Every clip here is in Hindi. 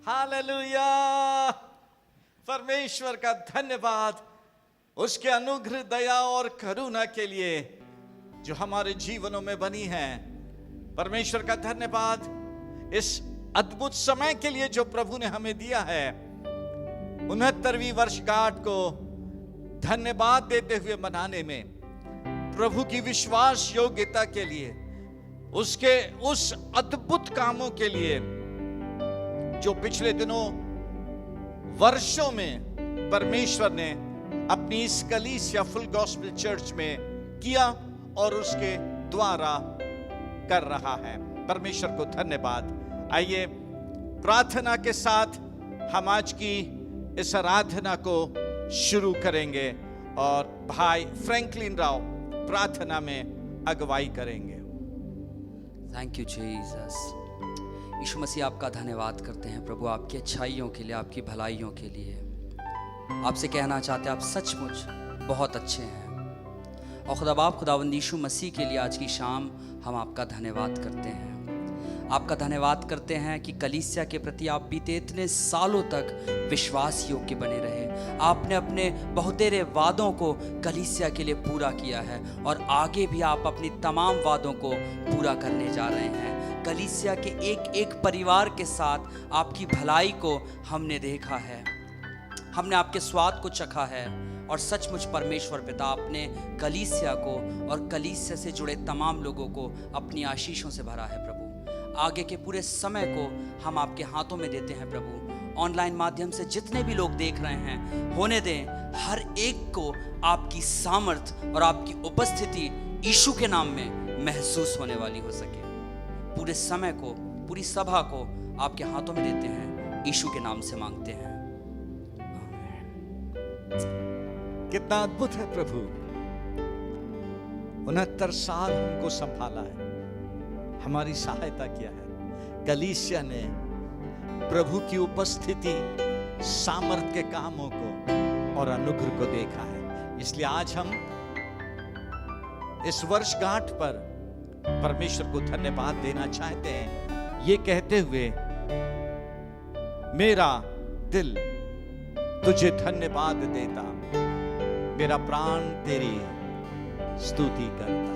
हालेलुया। परमेश्वर का धन्यवाद उसके अनुग्रह, दया और करुणा के लिए जो हमारे जीवनों में बनी है। परमेश्वर का धन्यवाद इस अद्भुत समय के लिए जो प्रभु ने हमें दिया है। 69वीं वर्षगांठ को धन्यवाद देते हुए मनाने में, प्रभु की विश्वास योग्यता के लिए, उसके उस अद्भुत कामों के लिए जो पिछले दिनों वर्षों में परमेश्वर ने अपनी इस कलीसिया फुल गॉस्पेल चर्च में किया और उसके द्वारा कर रहा है। परमेश्वर को धन्यवाद। आइए प्रार्थना के साथ हम आज की इस आराधना को शुरू करेंगे और भाई फ्रैंकलिन राव प्रार्थना में अगुवाई करेंगे। Thank you Jesus. यीशु मसीह, आपका धन्यवाद करते हैं प्रभु, आपकी अच्छाइयों के लिए, आपकी भलाइयों के लिए। आपसे कहना चाहते हैं आप सचमुच बहुत अच्छे हैं। और खुदा बाप, खुदावंद यीशु मसीह के लिए आज की शाम हम आपका धन्यवाद करते हैं। आपका धन्यवाद करते हैं कि कलीसिया के प्रति आप बीते इतने सालों तक विश्वास योग्य बने रहे। आपने अपने बहुतेरे वादों को कलीसिया के लिए पूरा किया है और आगे भी आप अपनी तमाम वादों को पूरा करने जा रहे हैं। कलीसिया के एक एक परिवार के साथ आपकी भलाई को हमने देखा है, हमने आपके स्वाद को चखा है और सचमुच परमेश्वर पिता, आपने कलीसिया को और कलीसिया से जुड़े तमाम लोगों को अपनी आशीषों से भरा है प्रभु। आगे के पूरे समय को हम आपके हाथों में देते हैं प्रभु। ऑनलाइन माध्यम से जितने भी लोग देख रहे हैं, होने दें हर एक को आपकी सामर्थ और आपकी उपस्थिति यीशु के नाम में महसूस होने वाली हो सके। पूरे समय को, पूरी सभा को आपके हाथों में देते हैं, यीशु के नाम से मांगते हैं। कितना अद्भुत है प्रभु। 69 साल हमको संभाला है, हमारी सहायता किया है। कलीसिया ने प्रभु की उपस्थिति, सामर्थ के कामों को और अनुग्रह को देखा है। इसलिए आज हम इस वर्षगांठ पर परमेश्वर को धन्यवाद देना चाहते हैं, ये कहते हुए, मेरा दिल तुझे धन्यवाद देता, मेरा प्राण तेरी स्तुति करता।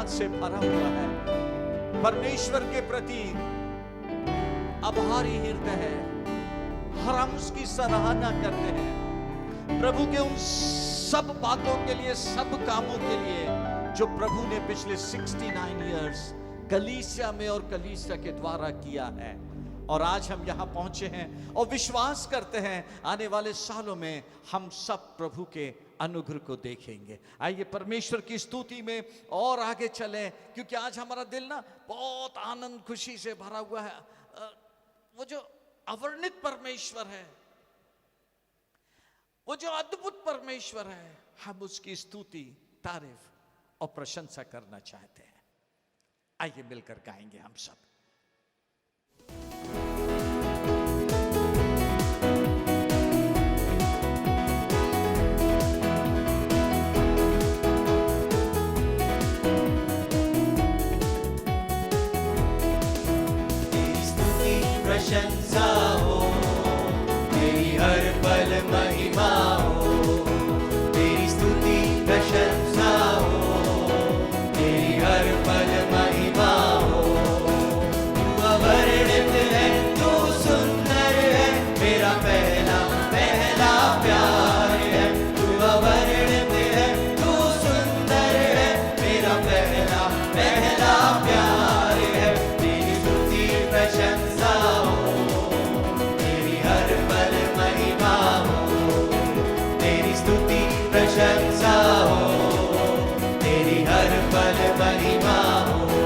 से भरा हुआ है। परमेश्वर के प्रति आभारी हृदय है और हम उसकी सराहना करते हैं प्रभु के उन सब बातों के लिए, सब कामों के लिए जो प्रभु ने पिछले 69 इयर्स कलीसिया में और कलीसिया के द्वारा किया है। और आज हम यहां पहुंचे हैं और विश्वास करते हैं आने वाले सालों में हम सब प्रभु के अनुग्रह को देखेंगे। आइए परमेश्वर की स्तुति में और आगे चलें, क्योंकि आज हमारा दिल ना बहुत आनंद खुशी से भरा हुआ है। वो जो अवर्णित परमेश्वर है, वो जो अद्भुत परमेश्वर है, हम उसकी स्तुति, तारीफ और प्रशंसा करना चाहते हैं। आइए मिलकर गाएंगे हम सब। प्रशंसा हो, तेरी हर पल महिमा हो, तेरी स्तुति प्रशंसा हो, तेरी हर पल महिमा हो। तू अवर्णित है, तू सुंदर है, मेरा पहला पहला प्यार है। तू अवर्णित है, तू सुंदर है, मेरा पहला पहला प्यार है। तेरी स्तुति प्रशंसा हो, प्रशंसा हो, तेरी हर पल महिमा हो।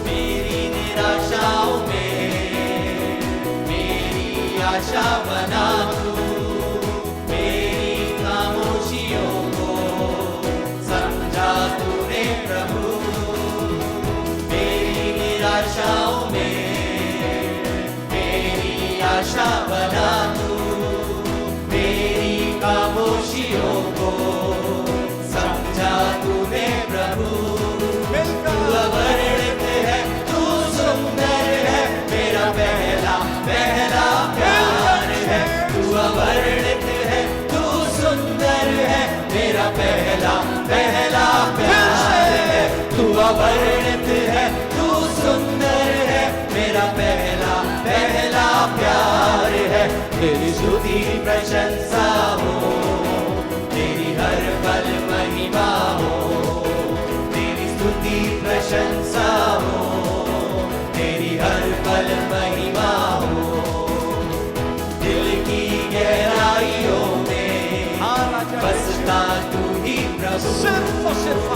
मेरी निराशाओं में मेरी आशा बना तू, मेरी खामोशियों को समझा तूने प्रभु। मेरी निराशाओं में मेरी आशा बना तू, खामोशियों को समझा तूने प्रभु। तू अवर्णित है, तू सुंदर है, मेरा पहला पहला प्यार है। तू अवर्णित है, तू सुंदर है, मेरा पहला पहला प्यार है। तू अवर्णित है, तू सुंदर है, मेरा पहला पहला प्यार है। तेरी स्तुति प्रशंसा हो, तेरी हर पल महिमा हो। तेरी स्तुति प्रशंसा हो, तेरी हर पल महिमा हो। दिल की गहराइयों में बसता तू ही प्रभु। सिर्फ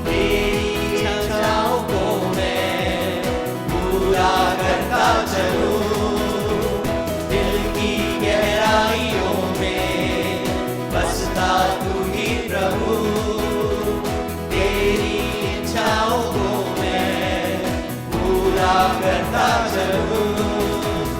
तेरी इच्छाओं को मैं पूरा करता चलूं। गहराइयों में बसता तू ही प्रभु। तेरी इच्छाओं को मैं पूरा करता चलूं।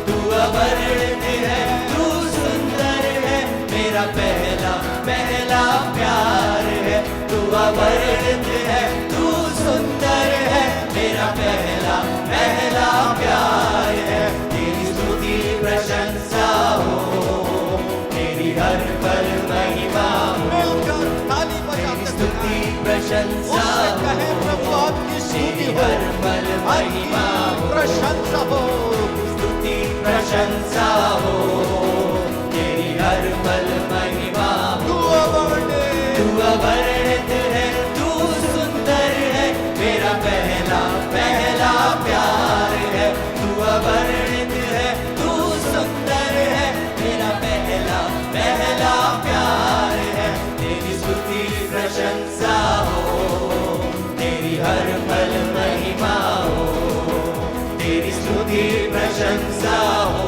तू अवर्णित है, तू सुंदर है, मेरा पहला पहला प्यार है। तू अवर्णित है, तू सुंदर है, मेरा पहला पहला प्यार है। तेरी स्तुति प्रशंसा हो, तेरी हर पल महिमा हो। तेरी स्तुति प्रशंसा हो, प्रभु आपकी स्तुति तेरी हो, हर पल महिमा हो। प्रशंसा हो, स्तुति प्रशंसा हो, तेरी हर पल महिमा हो। तू अवर्णित है, तू सुंदर है, मेरा पहला पहला प्यार है। तू अवर्णित है, तू सुंदर है, मेरा पहला पहला प्यार है। तेरी स्तुति प्रशंसा हो, तेरी हर पल महिमा हो। तेरी स्तुति प्रशंसा हो,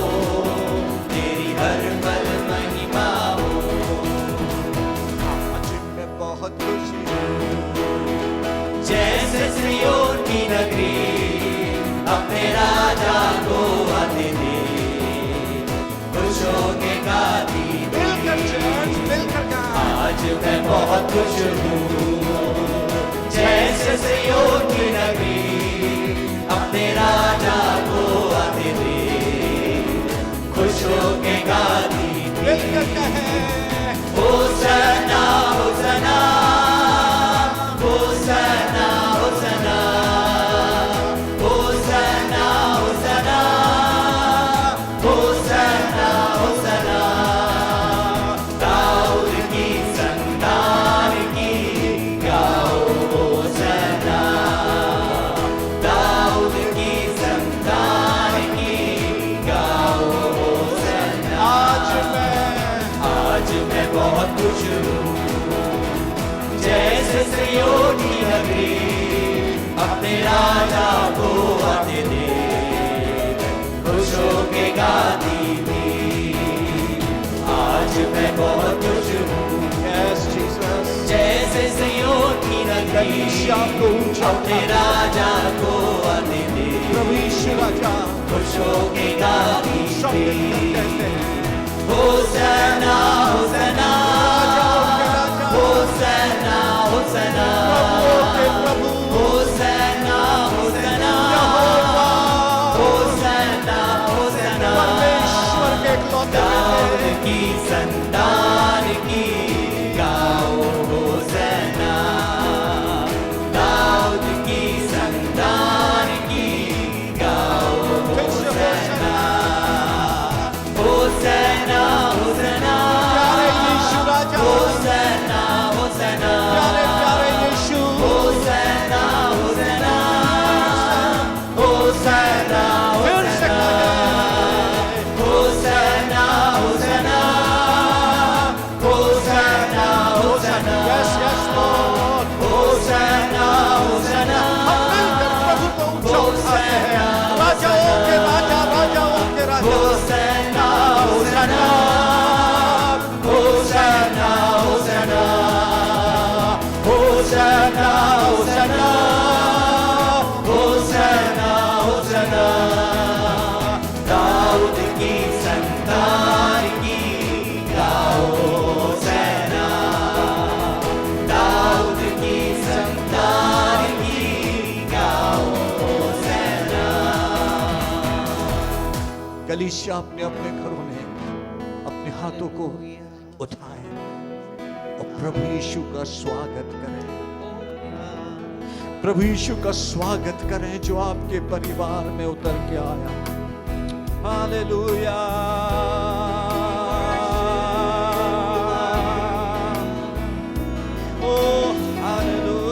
तेरी हर पल महिमा हो। आज मैं बहुत खुशी हूँ, जैसे सिय्योन की नगरी अपने राजा को आते दे, खुश होके गाती मिलकर चर्च, मिलकर गा। आज मैं बहुत खुश हूँ। जैसे सिय्योन की नगरी अपने राजा को आते दे, खुश होके गाती मिलकर कहे, होसना होसना होसना जैसे सिय्योन की नगरी अपने राजा को आने दे, खुश होके गाती थी आज मैं बहुत खुश हूँ। Yes, Jesus. जैसे सिय्योन की नगरी कलीसिया को ऊंचा अपने राजा को आने दे, प्रभु यीशु राजा खुश होके गाती सब थी कहते हैं होसैना होसैना होसैना होसैना प्रभु होसैना होसैना होसैना होसैना परमेश्वर के इकलौते दाऊद की संतान की गाओ होसैना, दाऊद की संतान की गाओ होसैना, होसैना होसैना प्यारे यीशु राजा होसैना होसैना प्यारे प्यारे यीशु होसैना होसैना होसैना फिर से होसैना होसैना होसैना होसैना यस यस लॉर्ड होसैना होसैना हम मिलकर प्रभु को ऊंचा उठाते हैं राजाओं के राजा राजाओं के राजा होसैना होसैना होसैना होसैना होसैना होसैना होसैना होसैना दाऊद की संतान की गाओ होसैना, दाऊद की संतान की गाओ होसैना। कलीसिया अपने अपने घरों में अपने हाथों को उठाएं और प्रभु यीशु का स्वागत करें, प्रभु यीशु का स्वागत करें जो आपके परिवार में उतर के आया। हालेलुया ओ हालेलुया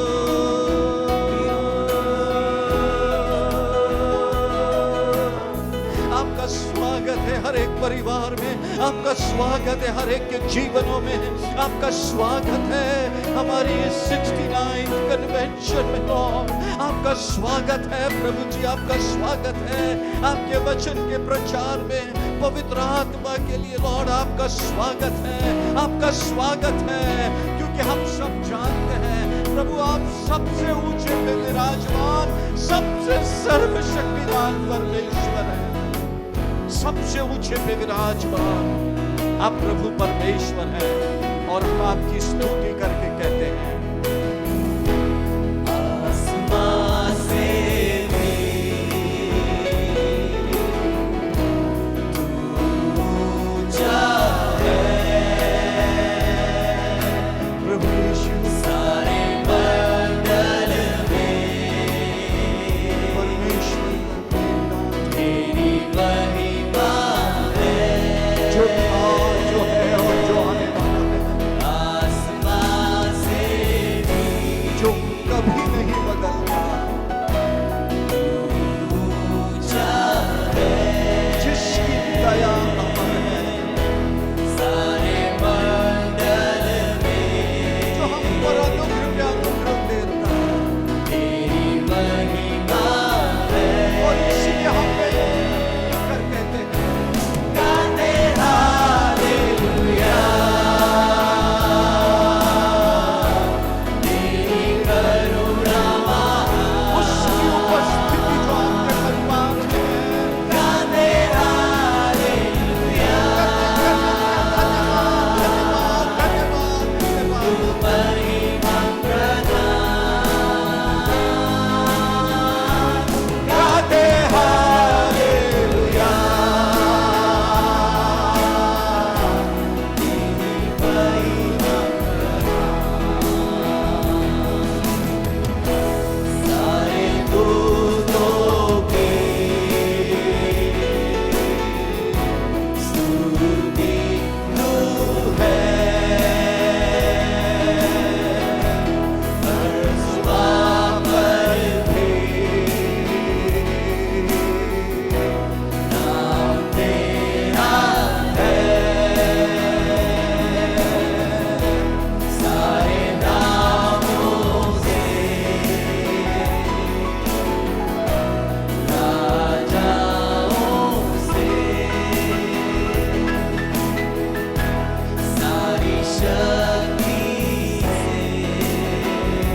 आपका स्वागत है हर एक परिवार में, आपका स्वागत है हर एक के जीवनों में, आपका स्वागत है हमारी 69 कन्वेंशन में लॉर्ड, आपका स्वागत है प्रभु जी, आपका स्वागत है आपके वचन के प्रचार में, पवित्र आत्मा के लिए लॉर्ड आपका स्वागत है, आपका स्वागत है क्योंकि हम सब जानते हैं प्रभु आप सबसे ऊंचे पे विराजमान, सबसे सर्वशक्तिमान परमेश्वर है, सबसे ऊंचे पे विराजमान आप प्रभु परमेश्वर हैं और हम आपकी स्तुति करके कहते हैं आसमां से भी तू ऊंचा है, प्रभु यीशु सारे मंडल में परमेश्वर तेरी महिमा है। जो था जो है और जो आने वाला है। आसमां से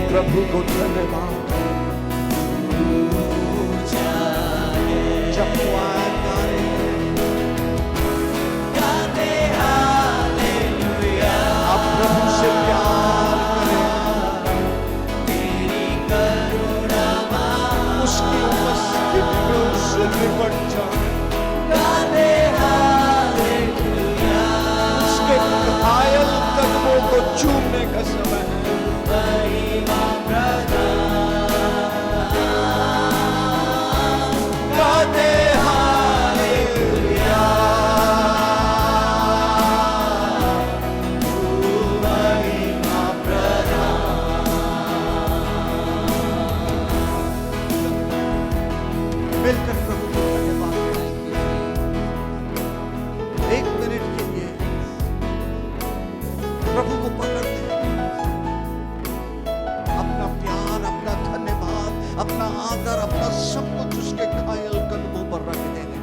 प्रभु को धन्यवाद। जब वो आया गाते आप प्रभु से प्यार करें, उसकी उपस्थिति में उससे निकट जाए, उसके घायल कदमों को चूमने का समय है। गाते हालेलुया, महिमा मिलकर प्रभु को धन्यवाद करें। एक मिनट के लिए प्रभु को पकड़ते हैं, अपना प्यार, अपना धन्यवाद, अपना आदर, अपना सब कुछ उसके घायल कदमों पर रख देंगे।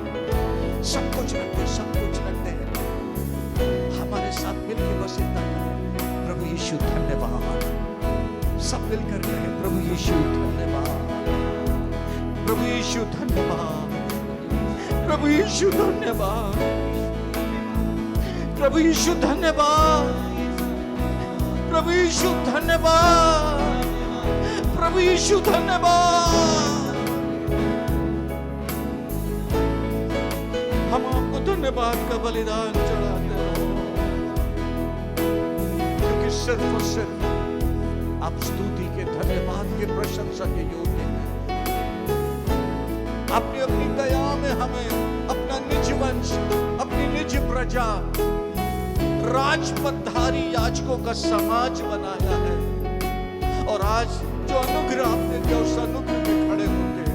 सब कुछ रखते, सब कुछ रखते हैं। हमारे साथ मिलकर बस इतना करें, प्रभु यीशु धन्यवाद। सब मिलकर कहें, प्रभु यीशु धन्यवाद, प्रभु यीशु धन्यवाद, प्रभु यीशु धन्यवाद, प्रभु यीशु धन्यवाद, प्रभु यीशु धन्यवाद, प्रभु यीशु धन्यवाद। हम आपको धन्यवाद का बलिदान चढ़ाते हो, क्योंकि सिर्फ और सिर्फ आप स्तुति के, धन्यवाद के, प्रशंसा के योग्य हैं। आपने अपनी दया में हमें अपना निज वंश, अपनी निज प्रजा, राजपथधारी याजकों का समाज बनाया है। और आज जो अनुग्रह आपने दिया, उस अनुग्रह में खड़े होकर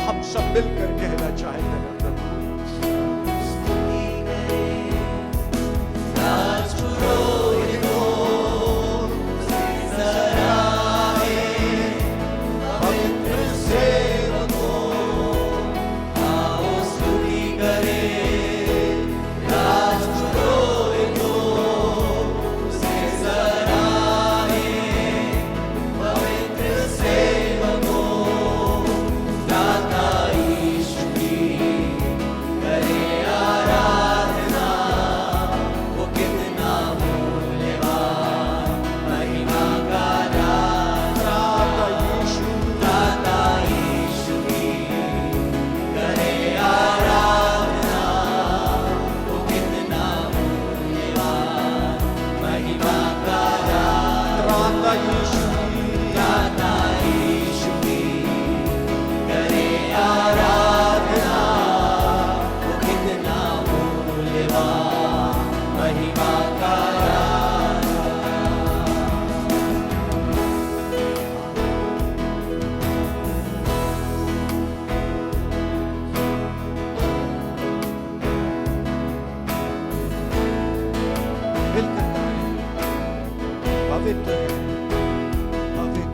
हम सब मिलकर कहना चाहते हैं, प्रभु पवित्र है, पवित्र।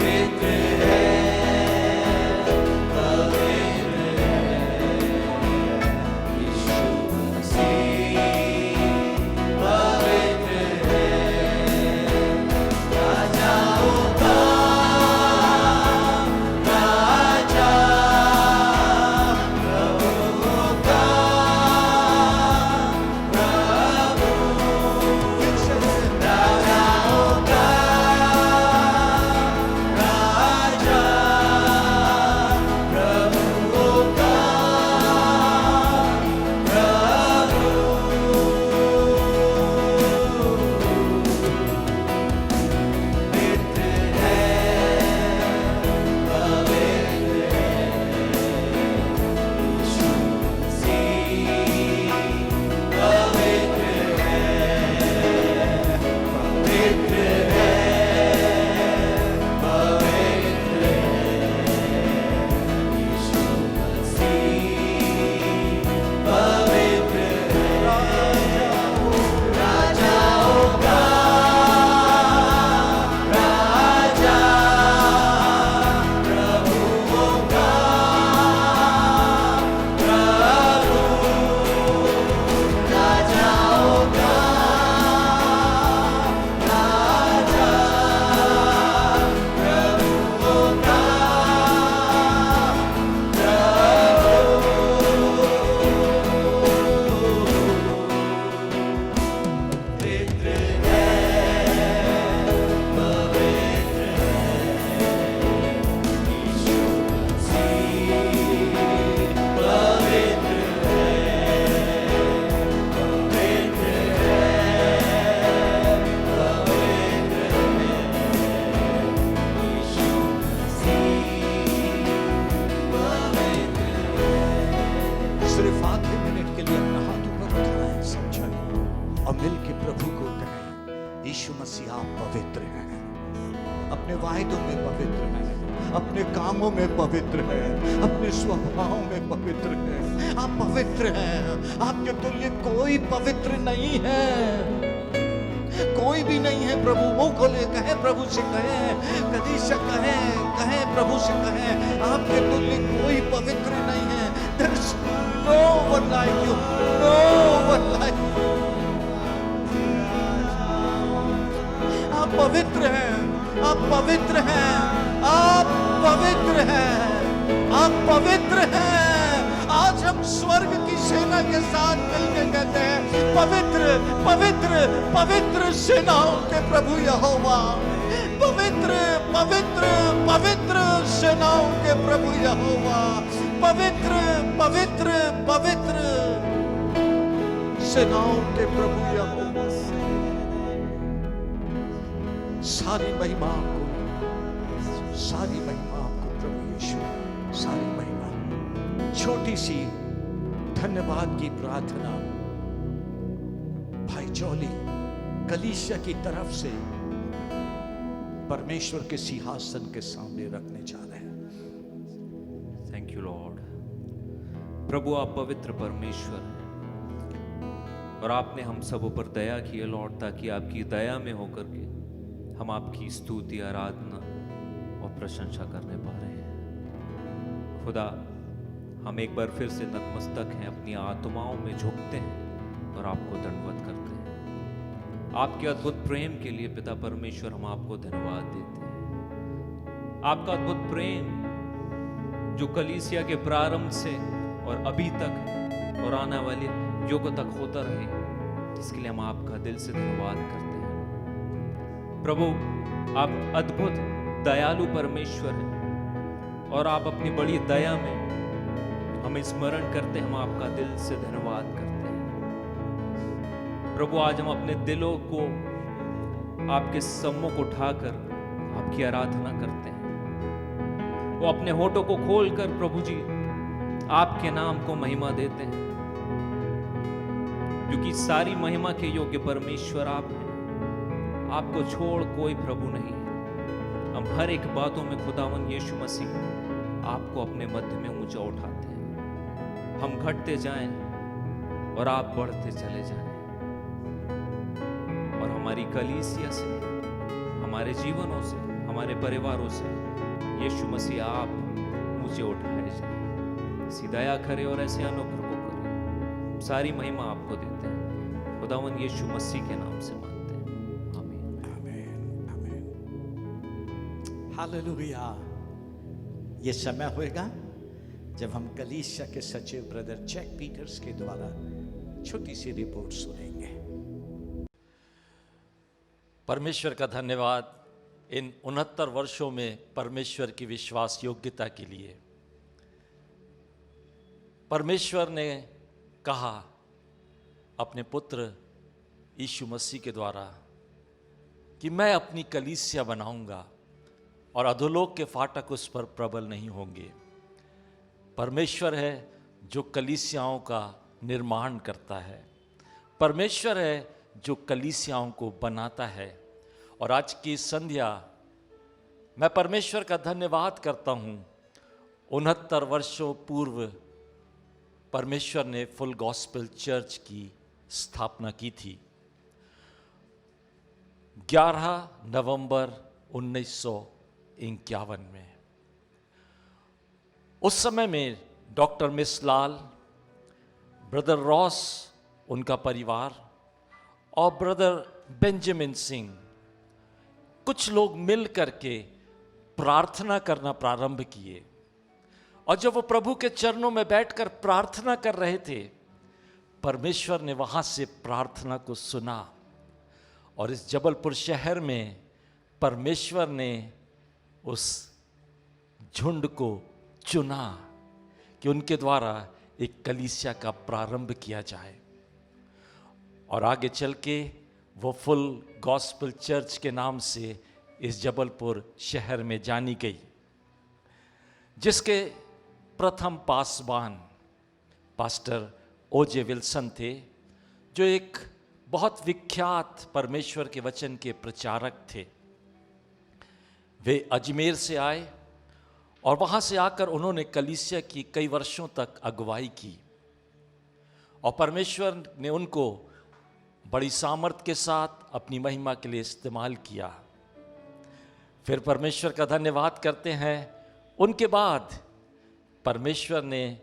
पवित्र है, पवित्र है, अपने वायदों में पवित्र है, अपने कामों में पवित्र है, अपने स्वभाव में पवित्र है। आप पवित्र हैं, आपके तुल्य कोई पवित्र नहीं है, कोई भी नहीं है। प्रभु मुंह खोले कहे, प्रभु से कहे, कलीसिया कहे, कहे प्रभु से कहे, आपके तुल्य कोई पवित्र नहीं है। There is no one like you, no one like you. आप पवित्र हैं, आप पवित्र हैं, आप पवित्र हैं, आप पवित्र हैं। आज हम स्वर्ग की सेना के साथ मिलकर कहते हैं, पवित्र पवित्र पवित्र सेनाओं के प्रभु यहोवा, पवित्र पवित्र पवित्र सेनाओं के प्रभु यहोवा, पवित्र पवित्र पवित्र सेनाओं के प्रभु यहोवा। सारी महिमा आपको, सारी महिमा आपको प्रभु यीशु, सारी महिमा। छोटी सी धन्यवाद की प्रार्थना भाई जॉली कलीसिया की तरफ से परमेश्वर के सिंहासन के सामने रखने जा रहे हैं। Thank you Lord. प्रभु आप पवित्र परमेश्वर हैं और आपने हम सब ऊपर दया की है लॉर्ड, ताकि आपकी दया में होकर के हम आपकी स्तुति, आराधना और प्रशंसा करने पा रहे हैं। खुदा, हम एक बार फिर से नतमस्तक हैं, अपनी आत्माओं में झुकते हैं और आपको दंडवत करते हैं। आपके अद्भुत प्रेम के लिए पिता परमेश्वर हम आपको धन्यवाद देते हैं। आपका अद्भुत प्रेम जो कलीसिया के प्रारंभ से और अभी तक और आने वाले युगों तक होता रहे, इसके लिए हम आपका दिल से धन्यवाद करते हैं। प्रभु, आप अद्भुत दयालु परमेश्वर हैं और आप अपनी बड़ी दया में हमें स्मरण करते, हम आपका दिल से धन्यवाद करते हैं। प्रभु, आज हम अपने दिलों को आपके सम्मुख उठाकर आपकी आराधना करते हैं। वो अपने होठों को खोलकर प्रभु जी आपके नाम को महिमा देते हैं, क्योंकि सारी महिमा के योग्य परमेश्वर आप हैं। आपको छोड़ कोई प्रभु नहीं है। हम हर एक बातों में खुदावन यीशु मसीह आपको अपने मध्य में ऊंचा उठाते हैं। हम घटते जाएं और आप बढ़ते चले जाएं, और हमारी कलीसिया से, हमारे जीवनों से, हमारे परिवारों से यीशु मसीह आप ऊंचे उठाए जाएं। ऐसी दया करे और ऐसे अनुग्रह को करे। सारी महिमा आपको देते हैं, खुदावन यीशु मसीह के नाम से मांगते हैं, आमीन। आमीन, आमीन। हालेलुया। ये समय होएगा जब हम कलीसिया के सचिव ब्रदर जैक पीटर्स के द्वारा छोटी सी रिपोर्ट सुनेंगे। परमेश्वर का धन्यवाद इन 69 वर्षों में परमेश्वर की विश्वास योग्यता के लिए। परमेश्वर ने कहा अपने पुत्र यीशु मसीह के द्वारा कि मैं अपनी कलीसिया बनाऊंगा और अधोलोक के फाटक उस पर प्रबल नहीं होंगे। परमेश्वर है जो कलीसियाओं का निर्माण करता है, परमेश्वर है जो कलीसियाओं को बनाता है। और आज की संध्या मैं परमेश्वर का धन्यवाद करता हूँ। 69 वर्षों पूर्व परमेश्वर ने फुल गॉस्पेल चर्च की स्थापना की थी। 11 नवंबर 1951 में। उस समय में डॉक्टर मिसलाल, ब्रदर रॉस, उनका परिवार और ब्रदर बेंजामिन सिंह, कुछ लोग मिल करके प्रार्थना करना प्रारंभ किए। और जब वो प्रभु के चरणों में बैठकर प्रार्थना कर रहे थे, परमेश्वर ने वहाँ से प्रार्थना को सुना और इस जबलपुर शहर में परमेश्वर ने उस झुंड को चुना कि उनके द्वारा एक कलीसिया का प्रारंभ किया जाए। और आगे चल के वो फुल गॉस्पेल चर्च के नाम से इस जबलपुर शहर में जानी गई, जिसके प्रथम पासवान पास्टर ओजे विल्सन थे, जो एक बहुत विख्यात परमेश्वर के वचन के प्रचारक थे। वे अजमेर से आए और वहाँ से आकर उन्होंने कलीसिया की कई वर्षों तक अगुवाई की और परमेश्वर ने उनको बड़ी सामर्थ के साथ अपनी महिमा के लिए इस्तेमाल किया। फिर परमेश्वर का धन्यवाद करते हैं, उनके बाद परमेश्वर ने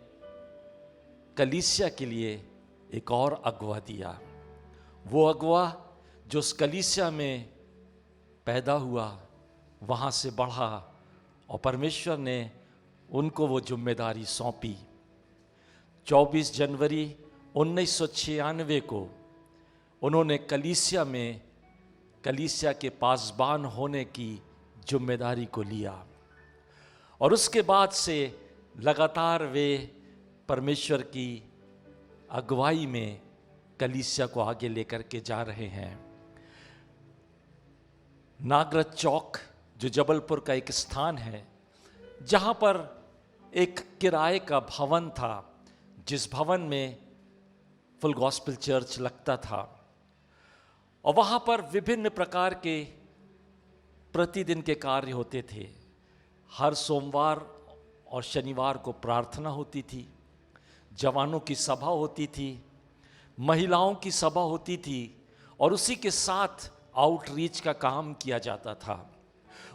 कलीसिया के लिए एक और अगुवा दिया। वो अगुवा जो उस कलीसिया में पैदा हुआ, वहाँ से बढ़ा और परमेश्वर ने उनको वो जिम्मेदारी सौंपी। 24 जनवरी 1996 को उन्होंने कलीसिया के पासबान होने की जिम्मेदारी को लिया और उसके बाद से लगातार वे परमेश्वर की अगुवाई में कलीसिया को आगे लेकर के जा रहे हैं। नागरथ चौक जो जबलपुर का एक स्थान है, जहाँ पर एक किराए का भवन था, जिस भवन में फुल गॉस्पेल चर्च लगता था और वहाँ पर विभिन्न प्रकार के प्रतिदिन के कार्य होते थे। हर सोमवार और शनिवार को प्रार्थना होती थी, जवानों की सभा होती थी, महिलाओं की सभा होती थी और उसी के साथ आउटरीच का काम किया जाता था।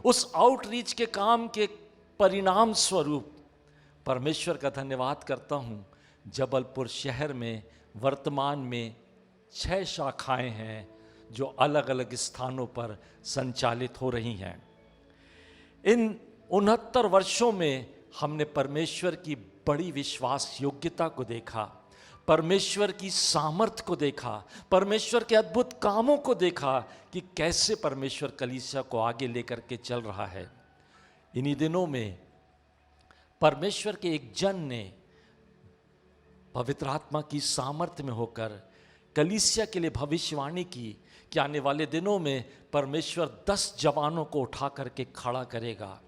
उस आउटरीच के काम के परिणाम स्वरूप परमेश्वर का धन्यवाद करता हूँ, जबलपुर शहर में वर्तमान में 6 शाखाएं हैं जो अलग अलग स्थानों पर संचालित हो रही हैं। इन 69 वर्षों में हमने परमेश्वर की बड़ी विश्वास योग्यता को देखा, परमेश्वर की सामर्थ को देखा, परमेश्वर के अद्भुत कामों को देखा कि कैसे परमेश्वर कलीसिया को आगे लेकर के चल रहा है। इन्हीं दिनों में परमेश्वर के एक जन ने पवित्र आत्मा की सामर्थ में होकर कलीसिया के लिए भविष्यवाणी की कि आने वाले दिनों में परमेश्वर 10 जवानों को उठा करके खड़ा करेगा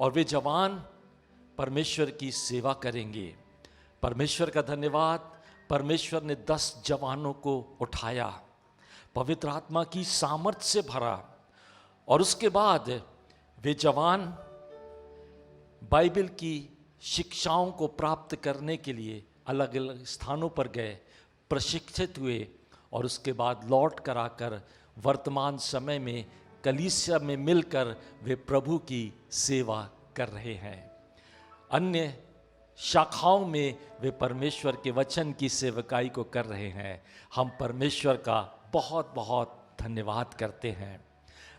और वे जवान परमेश्वर की सेवा करेंगे। परमेश्वर का धन्यवाद, परमेश्वर ने 10 जवानों को उठाया, पवित्र आत्मा की सामर्थ से भरा और उसके बाद वे जवान बाइबल की शिक्षाओं को प्राप्त करने के लिए अलग अलग स्थानों पर गए, प्रशिक्षित हुए और उसके बाद लौट कर आकर वर्तमान समय में कलीसिया में मिलकर वे प्रभु की सेवा कर रहे हैं। अन्य शाखाओं में वे परमेश्वर के वचन की सेवकाई को कर रहे हैं। हम परमेश्वर का बहुत बहुत धन्यवाद करते हैं।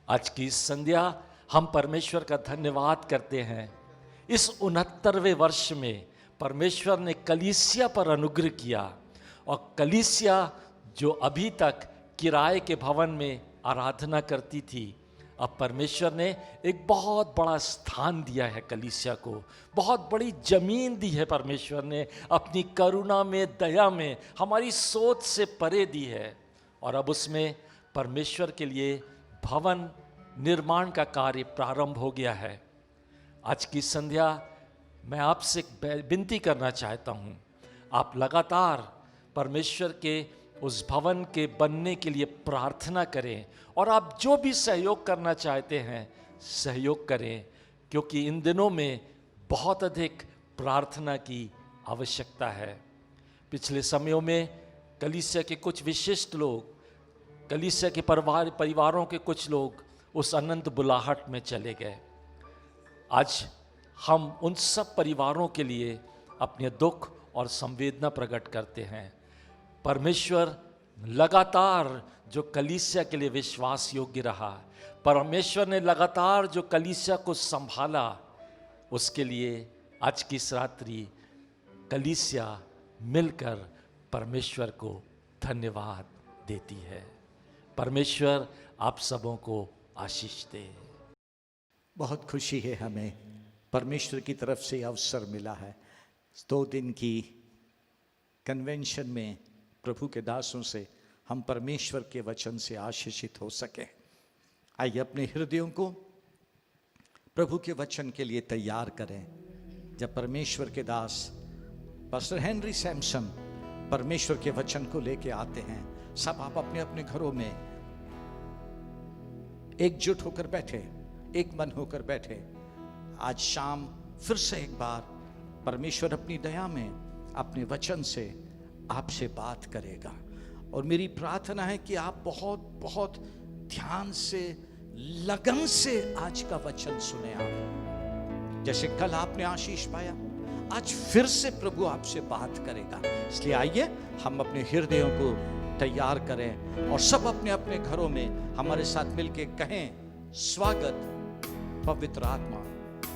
आज की इस संध्या हम परमेश्वर का धन्यवाद करते हैं। इस 69वें वर्ष में परमेश्वर ने कलीसिया पर अनुग्रह किया और कलीसिया जो अभी तक किराए के भवन में आराधना करती थी, अब परमेश्वर ने एक बहुत बड़ा स्थान दिया है कलीसिया को, बहुत बड़ी जमीन दी है परमेश्वर ने, अपनी करुणा में, दया में हमारी सोच से परे दी है और अब उसमें परमेश्वर के लिए भवन निर्माण का कार्य प्रारंभ हो गया है। आज की संध्या मैं आपसे विनती करना चाहता हूँ, आप लगातार परमेश्वर के उस भवन के बनने के लिए प्रार्थना करें और आप जो भी सहयोग करना चाहते हैं सहयोग करें, क्योंकि इन दिनों में बहुत अधिक प्रार्थना की आवश्यकता है। पिछले समयों में कलीसिया के कुछ विशिष्ट लोग, कलीसिया के परिवारों के कुछ लोग उस अनंत बुलाहट में चले गए। आज हम उन सब परिवारों के लिए अपने दुख और संवेदना प्रकट करते हैं। परमेश्वर लगातार जो कलीसिया के लिए विश्वास योग्य रहा, परमेश्वर ने लगातार जो कलीसिया को संभाला, उसके लिए आज की इस रात्रि कलीसिया मिलकर परमेश्वर को धन्यवाद देती है। परमेश्वर आप सबों को आशीष दे। बहुत खुशी है, हमें परमेश्वर की तरफ से अवसर मिला है 2 दिन की कन्वेंशन में प्रभु के दासों से हम परमेश्वर के वचन से आशीषित हो सके। आइए अपने हृदयों को प्रभु के वचन के लिए तैयार करें। जब परमेश्वर के दास पास्टर हेनरी सैमसन परमेश्वर के वचन को लेके आते हैं, सब आप अपने अपने घरों में एकजुट होकर बैठे, एक मन होकर बैठे। आज शाम फिर से एक बार परमेश्वर अपनी दया में अपने वचन से आपसे बात करेगा। और मेरी प्रार्थना है कि आप बहुत बहुत ध्यान से, लगन से आज का वचन सुने। आप जैसे कल आपने आशीष पाया, आज फिर से प्रभु आपसे बात करेगा। इसलिए आइए हम अपने हृदयों को तैयार करें और सब अपने अपने घरों में हमारे साथ मिलके कहें, स्वागत पवित्र आत्मा,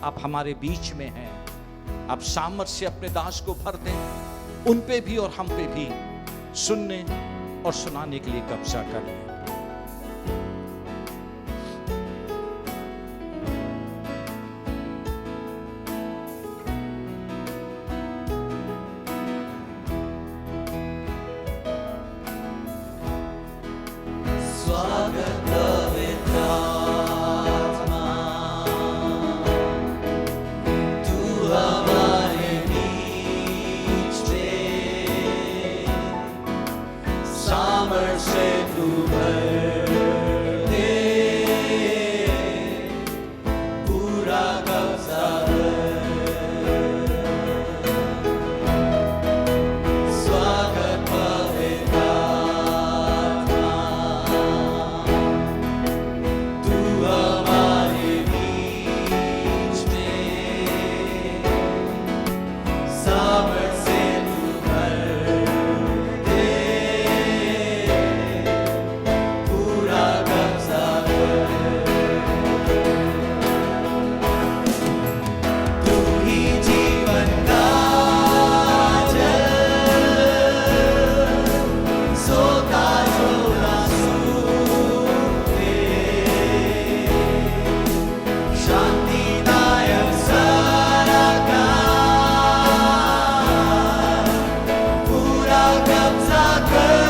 आप हमारे बीच में हैं। आप सामर्थ से अपने दास को भर दें, उन पे भी और हम पे भी सुनने और सुनाने के लिए कब्जा कर लें। स्वागत पवित्र आत्मा, तू हमारे बीच में, सामर्थ से तू भर दे, पूरा कब्जा कर। स्वागत पवित्र आत्मा, तू हमारे बीच में, सामर्थ से तू भर दे, पूरा कब्जा कर। तू ही जीवन का जल, सोता जो ना सूखे, शांतिदायक सराकार, पूरा कब्जा कर।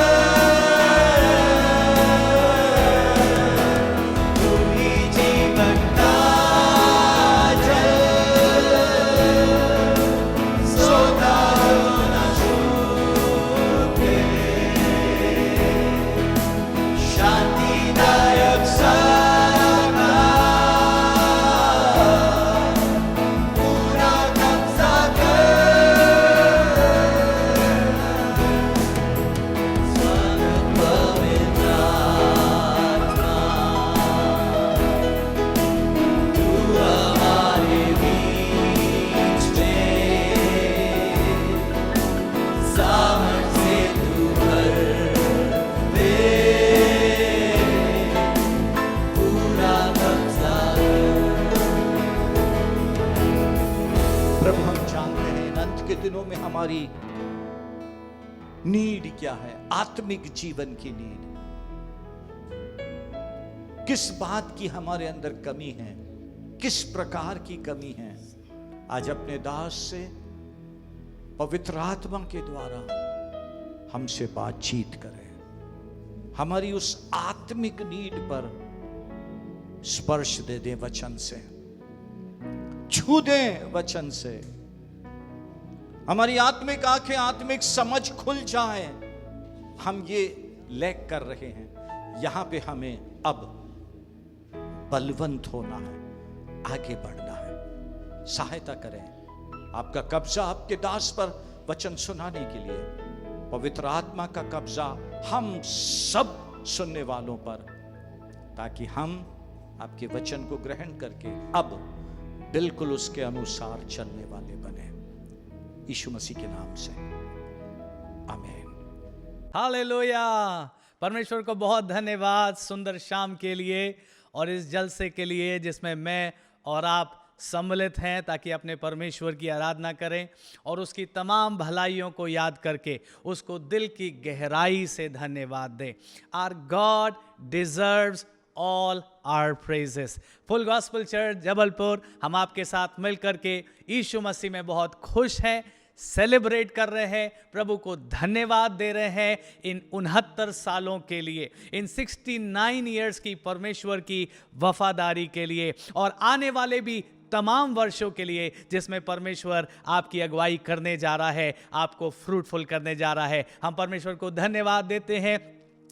तू ही जीवन का जल, सोता जो ना सूखे, शांतिदायक सराकार, पूरा कब्जा कर। स्वागत पवित्र आत्मा, तू हमारे बीच में, सामर्थ से तू भर दे, पूरा कब्जा कर। प्रभु हम जानते हैं इन अंत के दिनों में हमारी नीड क्या है, आत्मिक जीवन की नीड। किस बात की हमारे अंदर कमी है, किस प्रकार की कमी है। आज अपने दास से पवित्र आत्मा के द्वारा हमसे बातचीत करें, हमारी उस आत्मिक नीड पर स्पर्श दे दे, वचन से छू दें, वचन से हमारी आत्मिक आंखें, आत्मिक समझ खुल जाए। हम ये लैक कर रहे हैं, यहां पे हमें अब बलवंत होना है, आगे बढ़ना है। सहायता करें, आपका कब्जा आपके दास पर वचन सुनाने के लिए, पवित्र आत्मा का कब्जा हम सब सुनने वालों पर, ताकि हम आपके वचन को ग्रहण करके अब बिल्कुल उसके अनुसार चलने वाले बने। यीशु मसीह के नाम से आमीन। हालेलुया। परमेश्वर को बहुत धन्यवाद सुंदर शाम के लिए और इस जलसे के लिए जिसमें मैं और आप सम्मिलित हैं, ताकि अपने परमेश्वर की आराधना करें और उसकी तमाम भलाइयों को याद करके उसको दिल की गहराई से धन्यवाद दें। Our God deserves all our praises. Full gospel church Jabalpur, हम आपके साथ मिलकर के यीशु मसीह में बहुत खुश हैं, सेलिब्रेट कर रहे हैं, प्रभु को धन्यवाद दे रहे हैं इन 69 सालों के लिए, इन 69 ईयर्स की परमेश्वर की वफादारी के लिए, और आने वाले भी तमाम वर्षों के लिए जिसमें परमेश्वर आपकी अगुवाई करने जा रहा है, आपको फ्रूटफुल करने जा रहा है। हम परमेश्वर को धन्यवाद देते हैं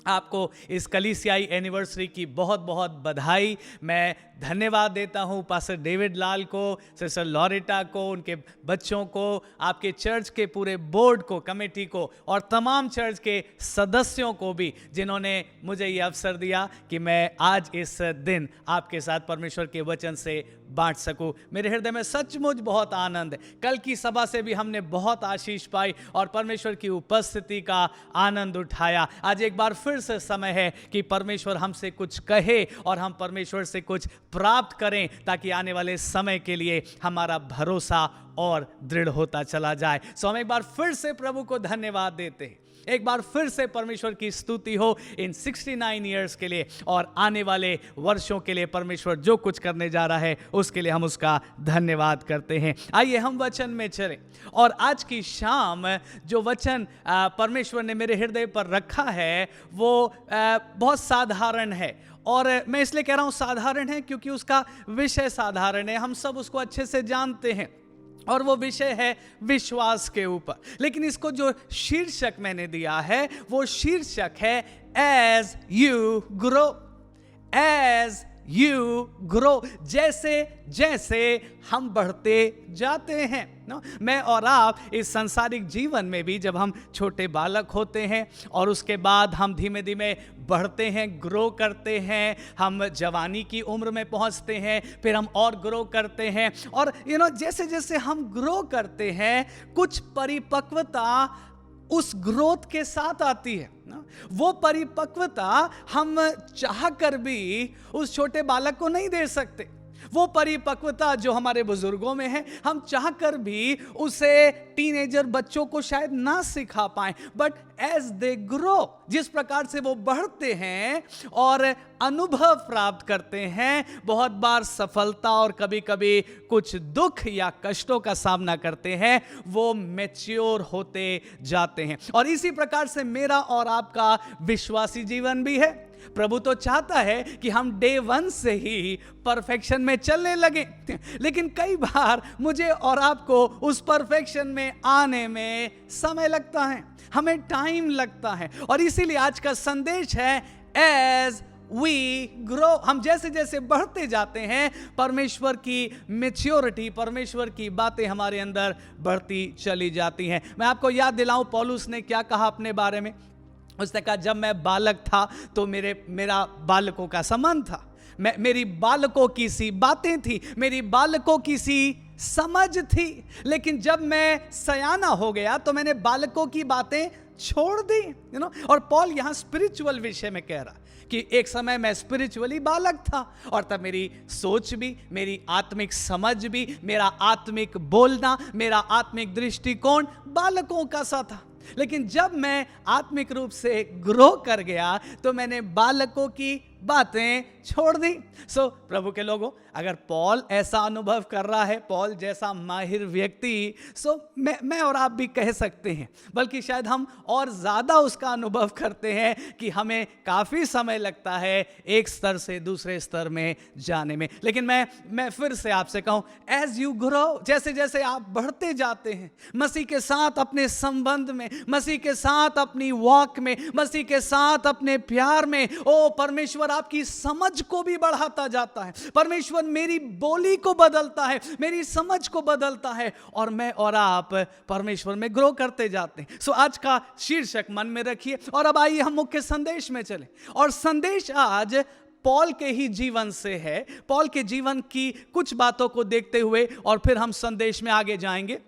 आपको इस कलीसियाई एनिवर्सरी की बहुत बहुत बधाई। मैं धन्यवाद देता हूँ पास्टर डेविड लाल को, सिस्टर लॉरेटा को, उनके बच्चों को, आपके चर्च के पूरे बोर्ड को, कमेटी को और तमाम चर्च के सदस्यों को भी, जिन्होंने मुझे ये अवसर दिया कि मैं आज इस दिन आपके साथ परमेश्वर के वचन से बांट सकूं। मेरे हृदय में सचमुच बहुत आनंद है। कल की सभा से भी हमने बहुत आशीष पाई और परमेश्वर की उपस्थिति का आनंद उठाया। आज एक बार फिर से समय है कि परमेश्वर हमसे कुछ कहे और हम परमेश्वर से कुछ प्राप्त करें, ताकि आने वाले समय के लिए हमारा भरोसा और दृढ़ होता चला जाए। सो हम एक बार फिर से प्रभु को धन्यवाद देते हैं। एक बार फिर से परमेश्वर की स्तुति हो इन 69 इयर्स के लिए और आने वाले वर्षों के लिए परमेश्वर जो कुछ करने जा रहा है उसके लिए हम उसका धन्यवाद करते हैं। आइए हम वचन में चलें। और आज की शाम जो वचन परमेश्वर ने मेरे हृदय पर रखा है वो बहुत साधारण है। और मैं इसलिए कह रहा हूँ साधारण है क्योंकि उसका विषय साधारण है, हम सब उसको अच्छे से जानते हैं और वो विषय है विश्वास के ऊपर। लेकिन इसको जो शीर्षक मैंने दिया है वो शीर्षक है as you grow. As you grow, जैसे जैसे हम बढ़ते जाते हैं ना। मैं और आप इस सांसारिक जीवन में भी जब हम छोटे बालक होते हैं और उसके बाद हम धीमे धीमे बढ़ते हैं, ग्रो करते हैं, हम जवानी की उम्र में पहुंचते हैं, फिर हम और ग्रो करते हैं। और जैसे जैसे हम ग्रो करते हैं कुछ परिपक्वता उस ग्रोथ के साथ आती है ना। वो परिपक्वता हम चाह कर भी उस छोटे बालक को नहीं दे सकते। वो परिपक्वता जो हमारे बुजुर्गों में है हम चाह कर भी उसे टीनेजर बच्चों को शायद ना सिखा पाएं। बट एज दे ग्रो, जिस प्रकार से वो बढ़ते हैं और अनुभव प्राप्त करते हैं, बहुत बार सफलता और कभी कभी कुछ दुख या कष्टों का सामना करते हैं, वो मैच्योर होते जाते हैं। और इसी प्रकार से मेरा और आपका विश्वासी जीवन भी है। प्रभु तो चाहता है कि हम डे 1 से ही परफेक्शन में चलने लगे, लेकिन कई बार मुझे और आपको उस परफेक्शन में आने में समय लगता है, हमें टाइम लगता है। और इसीलिए आज का संदेश है एज वी ग्रो। हम जैसे जैसे बढ़ते जाते हैं परमेश्वर की मैच्योरिटी, परमेश्वर की बातें हमारे अंदर बढ़ती चली जाती हैं। मैं आपको याद दिलाऊं पौलुस ने क्या कहा अपने बारे में। उसने कहा जब मैं बालक था तो मेरा बालकों का संबंध था, मेरी बालकों की सी बातें थी, मेरी बालकों की सी समझ थी। लेकिन जब मैं सयाना हो गया तो मैंने बालकों की बातें छोड़ दी। और पॉल यहाँ स्पिरिचुअल विषय में कह रहा कि एक समय मैं स्पिरिचुअली बालक था और तब मेरी सोच भी, मेरी आत्मिक समझ भी, मेरा आत्मिक बोलना, मेरा आत्मिक दृष्टिकोण बालकों का सा था। लेकिन जब मैं आत्मिक रूप से ग्रो कर गया तो मैंने बालकों की बातें छोड़ दी। सो प्रभु के लोगों, अगर पॉल ऐसा अनुभव कर रहा है, पॉल जैसा माहिर व्यक्ति, सो मैं और आप भी कह सकते हैं, बल्कि शायद हम और ज़्यादा उसका अनुभव करते हैं कि हमें काफ़ी समय लगता है एक स्तर से दूसरे स्तर में जाने में। लेकिन मैं फिर से आपसे कहूँ, एज यू ग्रो, जैसे जैसे आप बढ़ते जाते हैं मसीह के साथ अपने संबंध में, मसीह के साथ अपनी वॉक में, मसीह के साथ अपने प्यार में, ओ परमेश्वर आपकी समझ को भी बढ़ाता जाता है। परमेश्वर मेरी बोली को बदलता है, मेरी समझ को बदलता है और मैं और आप परमेश्वर में ग्रो करते जाते हैं। सो आज का शीर्षक मन में रखिए और अब आइए हम मुख्य संदेश में चलें। और संदेश आज पॉल के ही जीवन से है, पॉल के जीवन की कुछ बातों को देखते हुए और फिर हम संदेश में आगे जाएंगे।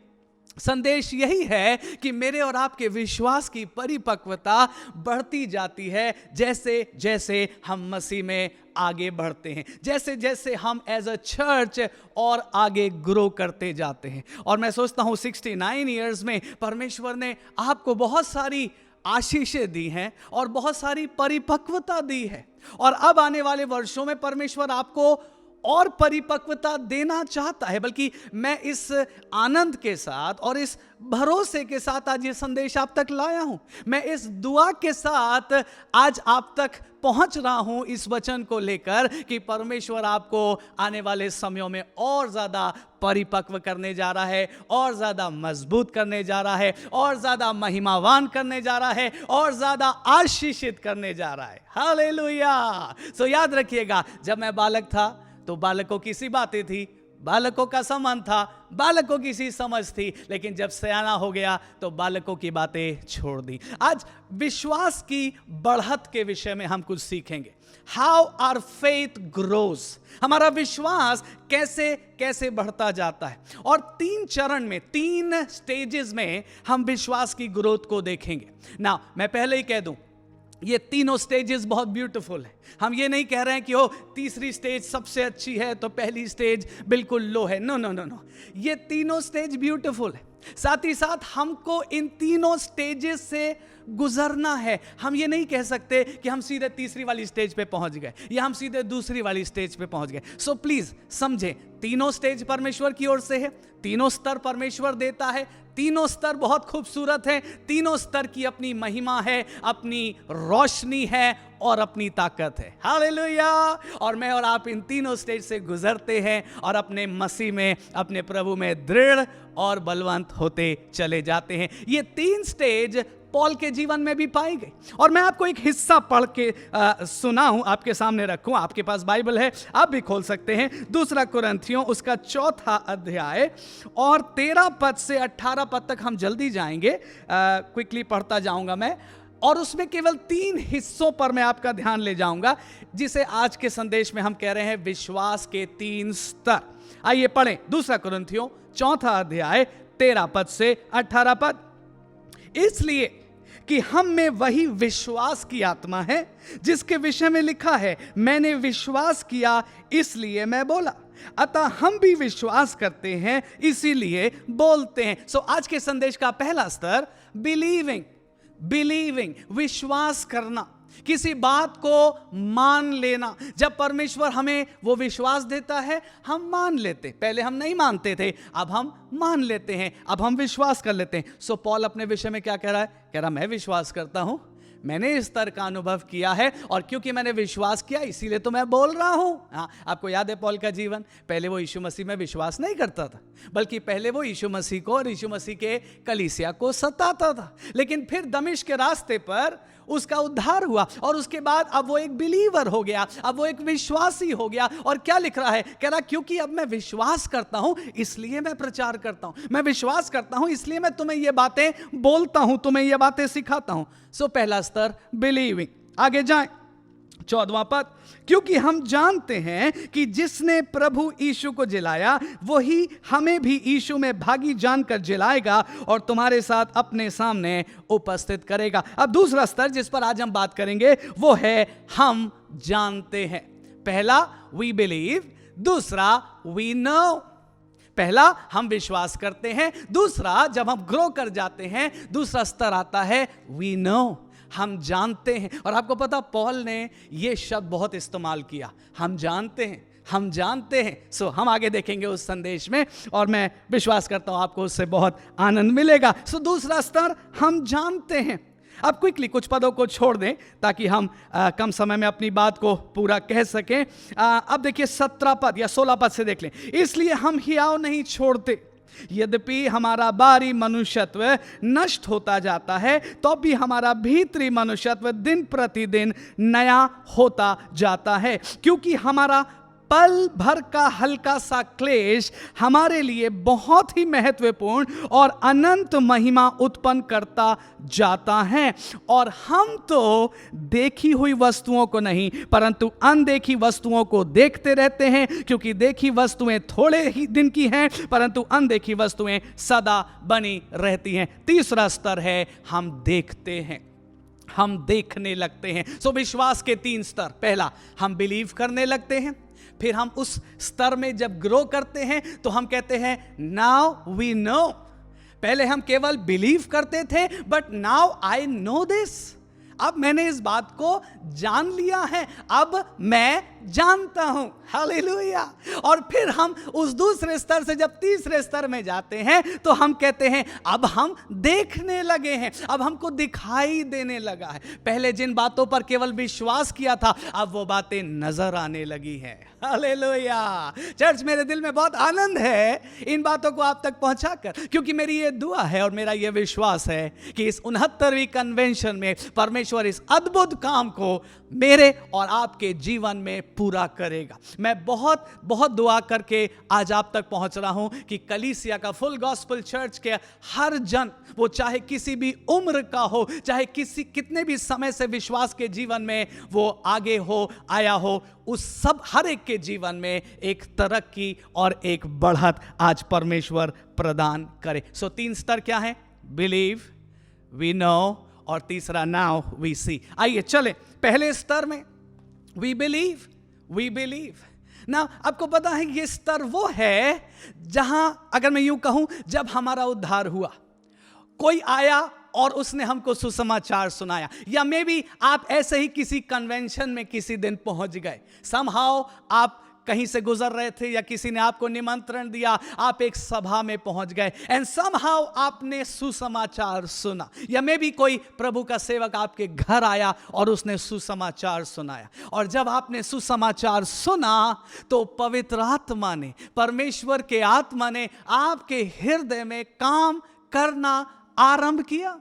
संदेश यही है कि मेरे और आपके विश्वास की परिपक्वता बढ़ती जाती है जैसे जैसे हम मसीह में आगे बढ़ते हैं, जैसे जैसे हम एज अ चर्च और आगे ग्रो करते जाते हैं। और मैं सोचता हूँ 69 इयर्स में परमेश्वर ने आपको बहुत सारी आशीषें दी हैं और बहुत सारी परिपक्वता दी है। और अब आने वाले वर्षों में परमेश्वर आपको और परिपक्वता देना चाहता है। बल्कि मैं इस आनंद के साथ और इस भरोसे के साथ आज ये संदेश आप तक लाया हूं। मैं इस दुआ के साथ आज आप तक पहुंच रहा हूं इस वचन को लेकर कि परमेश्वर आपको आने वाले समयों में और ज्यादा परिपक्व करने जा रहा है, और ज्यादा मजबूत करने जा रहा है, और ज्यादा महिमावान करने जा रहा है, और ज्यादा आशीषित करने जा रहा है। हालेलुया। सो याद रखिएगा, जब मैं बालक था तो बालकों की सी बातें थी, बालकों का सम्मान था, बालकों की सी समझ थी, लेकिन जब सयाना हो गया तो बालकों की बातें छोड़ दी। आज विश्वास की बढ़त के विषय में हम कुछ सीखेंगे। हाउ आवर फेथ ग्रोज, हमारा विश्वास कैसे कैसे बढ़ता जाता है। और 3 चरण में, 3 स्टेजेस में हम विश्वास की ग्रोथ को देखेंगे ना। मैं पहले ही कह दूं, ये तीनों स्टेजेस बहुत ब्यूटीफुल है। हम ये नहीं कह रहे हैं कि ओ तीसरी स्टेज सबसे अच्छी है तो पहली स्टेज बिल्कुल लो है। नो नो नो नो, ये तीनों स्टेज ब्यूटीफुल है। साथ ही साथ हमको इन तीनों स्टेजेस से गुजरना है। हम ये नहीं कह सकते कि हम सीधे तीसरी वाली स्टेज पे पहुंच गए या हम सीधे दूसरी वाली स्टेज पे पहुंच गए। सो प्लीज समझे, तीनों स्टेज परमेश्वर की ओर से है, तीनों स्तर परमेश्वर देता है, तीनों स्तर बहुत खूबसूरत है, तीनों स्तर की अपनी महिमा है, अपनी रोशनी है और अपनी ताकत है। हालेलुया। और मैं और आप इन तीनों स्टेज से गुजरते हैं और अपने मसीह में, अपने प्रभु में दृढ़ और बलवंत होते चले जाते हैं। ये 3 स्टेज पॉल के जीवन में भी पाई गई। और मैं आपको एक हिस्सा पढ़ के सुनाऊं, आपके सामने रखूं। आपके पास बाइबल है, आप भी खोल सकते हैं। 2 कुरिन्थियों उसका 4 अध्याय और 13 पद से 18 पद तक हम जल्दी जाएंगे, क्विकली पढ़ता जाऊंगा मैं। और उसमें केवल 3 हिस्सों पर मैं आपका ध्यान ले जाऊंगा, जिसे आज के संदेश में हम कह रहे हैं विश्वास के 3 स्तर। आइए पढ़ें 2 कुरिन्थियों 4 अध्याय 13 पद से 18 पद। इसलिए कि हम में वही विश्वास की आत्मा है जिसके विषय में लिखा है, मैंने विश्वास किया इसलिए मैं बोला। अतः हम भी विश्वास करते हैं इसीलिए बोलते हैं। सो आज के संदेश का पहला स्तर बिलीविंग, विश्वास करना, किसी बात को मान लेना। जब परमेश्वर हमें वो विश्वास देता है, हम मान लेते। पहले हम नहीं मानते थे, अब हम मान लेते हैं, अब हम विश्वास कर लेते हैं। सो पॉल अपने विषय में क्या कह रहा है? कह रहा मैं विश्वास करता हूं, मैंने इस स्तर का अनुभव किया है, और क्योंकि मैंने विश्वास किया इसीलिए तो मैं बोल रहा हूं। हाँ, आपको याद है पॉल का जीवन? पहले वो यीशु मसीह में विश्वास नहीं करता था, बल्कि पहले वो यीशु मसीह को और यीशु मसीह के कलीसिया को सताता था। लेकिन फिर दमिश्क के रास्ते पर उसका उद्धार हुआ और उसके बाद अब वो एक बिलीवर हो गया, अब वो एक विश्वासी हो गया। और क्या लिख रहा है? कह रहा क्योंकि अब मैं विश्वास करता हूं इसलिए मैं प्रचार करता हूं, मैं विश्वास करता हूं इसलिए मैं तुम्हें ये बातें बोलता हूं, तुम्हें ये बातें सिखाता हूं। सो पहला स्तर बिलीविंग। आगे जाएं 14वां पद। क्योंकि हम जानते हैं कि जिसने प्रभु यीशु को जिलाया वही हमें भी यीशु में भागी जानकर जिलाएगा और तुम्हारे साथ अपने सामने उपस्थित करेगा। अब दूसरा स्तर जिस पर आज हम बात करेंगे वो है हम जानते हैं। पहला वी बिलीव, दूसरा वी नो। पहला हम विश्वास करते हैं, दूसरा जब हम ग्रो कर जाते हैं दूसरा स्तर आता है वी नो, हम जानते हैं। और आपको पता पौल ने यह शब्द बहुत इस्तेमाल किया, हम जानते हैं, हम जानते हैं। सो हम आगे देखेंगे उस संदेश में और मैं विश्वास करता हूं आपको उससे बहुत आनंद मिलेगा। सो दूसरा स्तर हम जानते हैं। अब क्विकली कुछ पदों को छोड़ दें ताकि हम कम समय में अपनी बात को पूरा कह सकें। अब देखिए 17 पद या 16 पद से देख लें। इसलिए हम हियाव नहीं छोड़ते, यद्यपि हमारा बाहरी मनुष्यत्व नष्ट होता जाता है तो भी हमारा भीतरी मनुष्यत्व दिन प्रतिदिन नया होता जाता है, क्योंकि हमारा पल भर का हल्का सा क्लेश हमारे लिए बहुत ही महत्वपूर्ण और अनंत महिमा उत्पन्न करता जाता है। और हम तो देखी हुई वस्तुओं को नहीं परंतु अनदेखी वस्तुओं को देखते रहते हैं, क्योंकि देखी वस्तुएं थोड़े ही दिन की हैं परंतु अनदेखी वस्तुएं सदा बनी रहती हैं। तीसरा स्तर है हम देखते हैं, हम देखने लगते हैं। सो विश्वास के 3 स्तर। पहला हम बिलीव करने लगते हैं, फिर हम उस स्तर में जब ग्रो करते हैं तो हम कहते हैं नाउ वी नो। पहले हम केवल बिलीव करते थे but now I know this, अब मैंने इस बात को जान लिया है, अब मैं जानता हूं। हालेलुया। और फिर हम उस दूसरे स्तर से जब तीसरे स्तर में जाते हैं तो हम कहते हैं अब हम देखने लगे हैं, अब हमको दिखाई देने लगा है। पहले जिन बातों पर केवल विश्वास किया था, अब वो बातें नजर आने लगी हैं। हालेलुया। चर्च, मेरे दिल में बहुत आनंद है इन बातों को आप तक पहुंचाकर, क्योंकि मेरी ये दुआ है और मेरा ये विश्वास है कि इस 69वीं कन्वेंशन में परमेश्वर इस अद्भुत काम को मेरे और आपके जीवन में पूरा करेगा। मैं बहुत बहुत दुआ करके आज आप तक पहुंच रहा हूं कि कलीसिया का, फुल गॉस्पेल चर्च के हर जन, वो चाहे किसी भी उम्र का हो, चाहे कितने भी समय से विश्वास के जीवन में वो आगे हो, आया हो, उस सब हर एक के जीवन में एक तरक्की और एक बढ़त आज परमेश्वर प्रदान करे। सो 3 स्तर क्या है? बिलीव, वी नो, और तीसरा नाउ वी सी। आइए चले पहले स्तर में, वी बिलीव। ना आपको पता है ये स्तर वो है जहां, अगर मैं यूं कहूं, जब हमारा उद्धार हुआ, कोई आया और उसने हमको सुसमाचार सुनाया, या मे बी आप ऐसे ही किसी कन्वेंशन में किसी दिन पहुंच गए, समहाउ आप कहीं से गुजर रहे थे या किसी ने आपको निमंत्रण दिया, आप एक सभा में पहुंच गए एंड समहाउ आपने सुसमाचार सुना, या मे बी कोई प्रभु का सेवक आपके घर आया और उसने सुसमाचार सुनाया। और जब आपने सुसमाचार सुना तो पवित्र आत्मा ने, परमेश्वर के आत्मा ने आपके हृदय में काम करना आरंभ किया।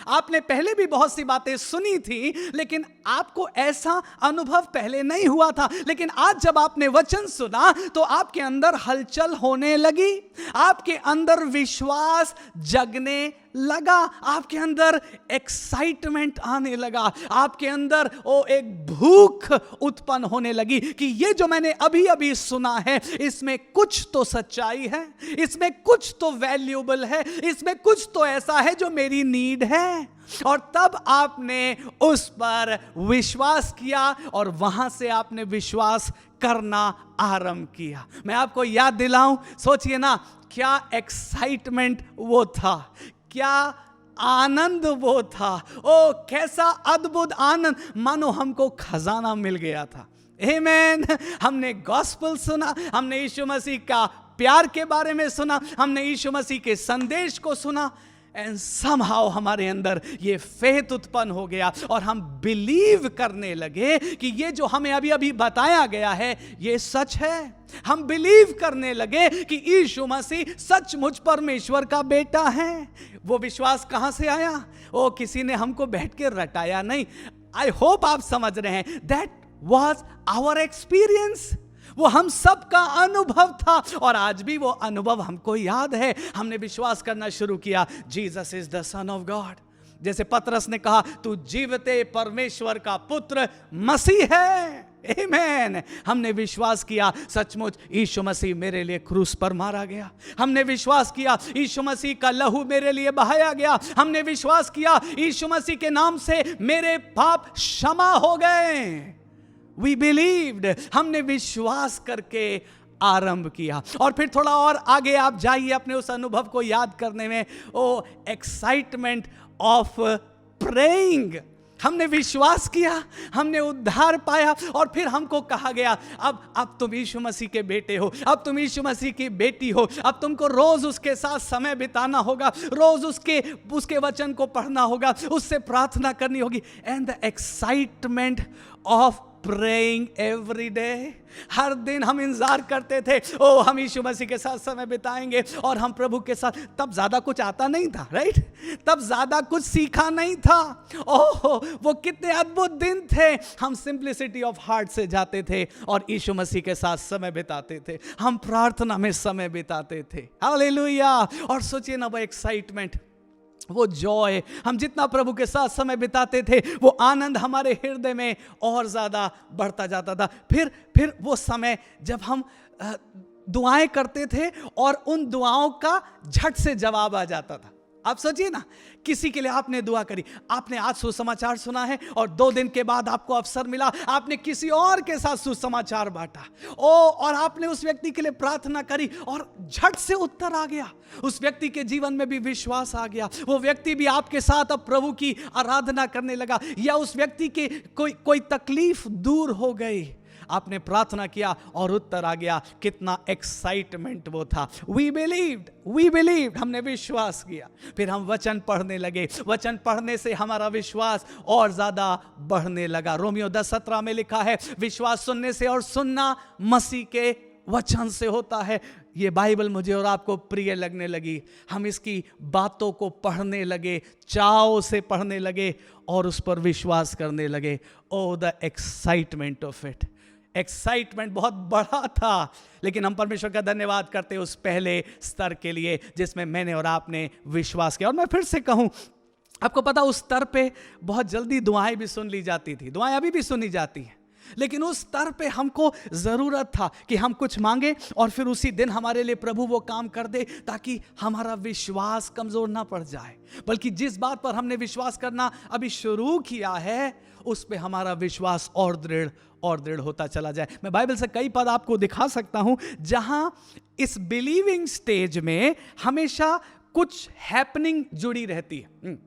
आपने पहले भी बहुत सी बातें सुनी थी, लेकिन आपको ऐसा अनुभव पहले नहीं हुआ था। लेकिन आज जब आपने वचन सुना तो आपके अंदर हलचल होने लगी, आपके अंदर विश्वास जगने लगा, आपके अंदर एक्साइटमेंट आने लगा, आपके अंदर वो एक भूख उत्पन्न होने लगी कि ये जो मैंने अभी अभी सुना है, इसमें कुछ तो सच्चाई है, इसमें कुछ तो वैल्यूएबल है, इसमें कुछ तो ऐसा है जो मेरी नीड है। और तब आपने उस पर विश्वास किया और वहां से आपने विश्वास करना आरंभ किया। मैं आपको याद दिलाऊं, सोचिए ना, क्या एक्साइटमेंट वो था, क्या आनंद वो था। ओ कैसा अद्भुत आनंद, मानो हमको खजाना मिल गया था। आमेन। हमने गॉस्पेल सुना, हमने यीशु मसीह का प्यार के बारे में सुना, हमने यीशु मसीह के संदेश को सुना, एंड समहाउ हमारे अंदर ये फेथ उत्पन्न हो गया और हम बिलीव करने लगे कि ये जो हमें अभी अभी बताया गया है ये सच है। हम बिलीव करने लगे कि यीशु मसीह सचमुच परमेश्वर का बेटा है। वो विश्वास कहां से आया? ओ किसी ने हमको बैठ के रटाया नहीं। आई होप आप समझ रहे हैं, दैट वाज आवर एक्सपीरियंस। वो हम सब का अनुभव था और आज भी वो अनुभव हमको याद है। हमने विश्वास करना शुरू किया, Jesus is the son of God. जैसे पतरस ने कहा, तू जीवते परमेश्वर का पुत्र मसीह है। आमेन। हमने विश्वास किया, सचमुच यीशु मसीह मेरे लिए क्रूस पर मारा गया। हमने विश्वास किया, यीशु मसीह का लहू मेरे लिए बहाया गया। हमने विश्वास किया, यीशु मसीह के नाम से मेरे पाप क्षमा हो गए। We believed, हमने विश्वास करके आरंभ किया। और फिर थोड़ा और आगे आप जाइए अपने उस अनुभव को याद करने में, ओ एक्साइटमेंट ऑफ प्रेइंग। हमने विश्वास किया, हमने उद्धार पाया और फिर हमको कहा गया, अब तुम यीशु मसीह के बेटे हो, अब तुम यीशु मसीह की बेटी हो, अब तुमको रोज उसके साथ समय बिताना होगा, रोज उसके वचन को पढ़ना होगा, उससे प्रार्थना करनी होगी। And the excitement of praying every day. हर दिन हम इंतजार करते थे, ओ हम यीशु मसीह के साथ समय बिताएंगे और हम प्रभु के साथ। तब ज्यादा कुछ आता नहीं था, राइट? तब ज्यादा कुछ सीखा नहीं था। ओह वो कितने अद्भुत दिन थे। हम सिंप्लिसिटी ऑफ हार्ट से जाते थे और यीशु मसीह के साथ समय बिताते थे, हम प्रार्थना में समय बिताते थे। हालेलुया। और सोचिए ना, वो एक्साइटमेंट, वो जॉय, हम जितना प्रभु के साथ समय बिताते थे, वो आनंद हमारे हृदय में और ज़्यादा बढ़ता जाता था। फिर वो समय जब हम दुआएं करते थे और उन दुआओं का झट से जवाब आ जाता था। आप सोचिए ना, किसी के लिए आपने दुआ करी, आपने आज सुसमाचार सुना है और 2 दिन के बाद आपको अवसर मिला, आपने किसी और के साथ सुसमाचार बांटा, और आपने उस व्यक्ति के लिए प्रार्थना करी और झट से उत्तर आ गया, उस व्यक्ति के जीवन में भी विश्वास आ गया, वो व्यक्ति भी आपके साथ अब प्रभु की आराधना करने लगा, या उस व्यक्ति की कोई तकलीफ दूर हो गई, आपने प्रार्थना किया और उत्तर आ गया। कितना एक्साइटमेंट वो था। वी बिलीव्ड, हमने विश्वास किया। फिर हम वचन पढ़ने लगे, वचन पढ़ने से हमारा विश्वास और ज्यादा बढ़ने लगा। रोमियो 10:17 में लिखा है, विश्वास सुनने से और सुनना मसीह के वचन से होता है। ये बाइबल मुझे और आपको प्रिय लगने लगी, हम इसकी बातों को पढ़ने लगे, चाव से पढ़ने लगे और उस पर विश्वास करने लगे। Oh the excitement of it, excitement बहुत बड़ा था, लेकिन हम परमेश्वर का धन्यवाद करते हैं उस पहले स्तर के लिए जिसमें मैंने और आपने विश्वास किया। और मैं फिर से कहूं, आपको पता उस स्तर पे बहुत जल्दी दुआएं भी सुन ली जाती थी, दुआएं अभी भी सुनी जाती हैं, लेकिन उस स्तर पे हमको जरूरत था कि हम कुछ मांगे और फिर उसी दिन हमारे लिए प्रभु वो काम कर दे, ताकि हमारा विश्वास कमजोर ना पड़ जाए, बल्कि जिस बात पर हमने विश्वास करना अभी शुरू किया है उस पे हमारा विश्वास और दृढ़ होता चला जाए। मैं बाइबल से कई पद आपको दिखा सकता हूं जहां इस बिलीविंग स्टेज में हमेशा कुछ हैपनिंग जुड़ी रहती है।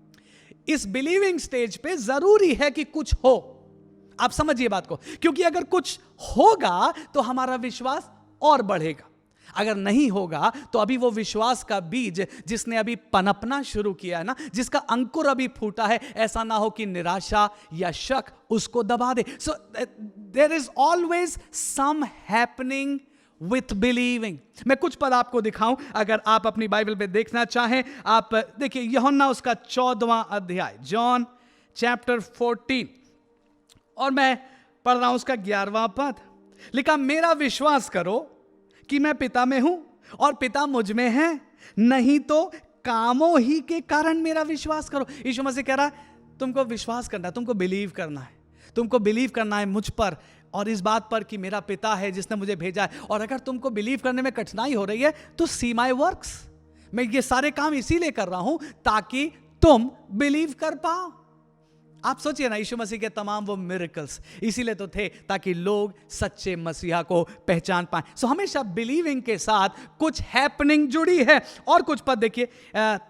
इस बिलीविंग स्टेज पे जरूरी है कि कुछ हो, आप समझिए बात को, क्योंकि अगर कुछ होगा तो हमारा विश्वास और बढ़ेगा, अगर नहीं होगा तो अभी वो विश्वास का बीज जिसने अभी पनपना शुरू किया है ना, जिसका अंकुर अभी फूटा है, ऐसा ना हो कि निराशा या शक उसको दबा दे। So there is always some happening with believing. मैं कुछ पद आपको दिखाऊं, अगर आप अपनी बाइबल में देखना चाहें, आप देखिए यूहन्ना उसका 14वां अध्याय, जॉन चैप्टर 14, और मैं पढ़ रहा हूं उसका 11वां पद। लिखा, मेरा विश्वास करो कि मैं पिता में हूं और पिता मुझ में है, नहीं तो कामों ही के कारण मेरा विश्वास करो। यीशु मसीह कह रहा है तुमको विश्वास करना है, तुमको बिलीव करना है, तुमको बिलीव करना है मुझ पर और इस बात पर कि मेरा पिता है जिसने मुझे भेजा है। और अगर तुमको बिलीव करने में कठिनाई हो रही है तो सी माई वर्क्स, मैं ये सारे काम इसीलिए कर रहा हूं ताकि तुम बिलीव कर पाओ। आप सोचिए ना, यीशु मसीह के तमाम वो मिरेकल्स इसीलिए तो थे ताकि लोग सच्चे मसीहा को पहचान पाएं। सो हमेशा बिलीविंग के साथ कुछ हैपनिंग जुड़ी है। और कुछ पद देखिए,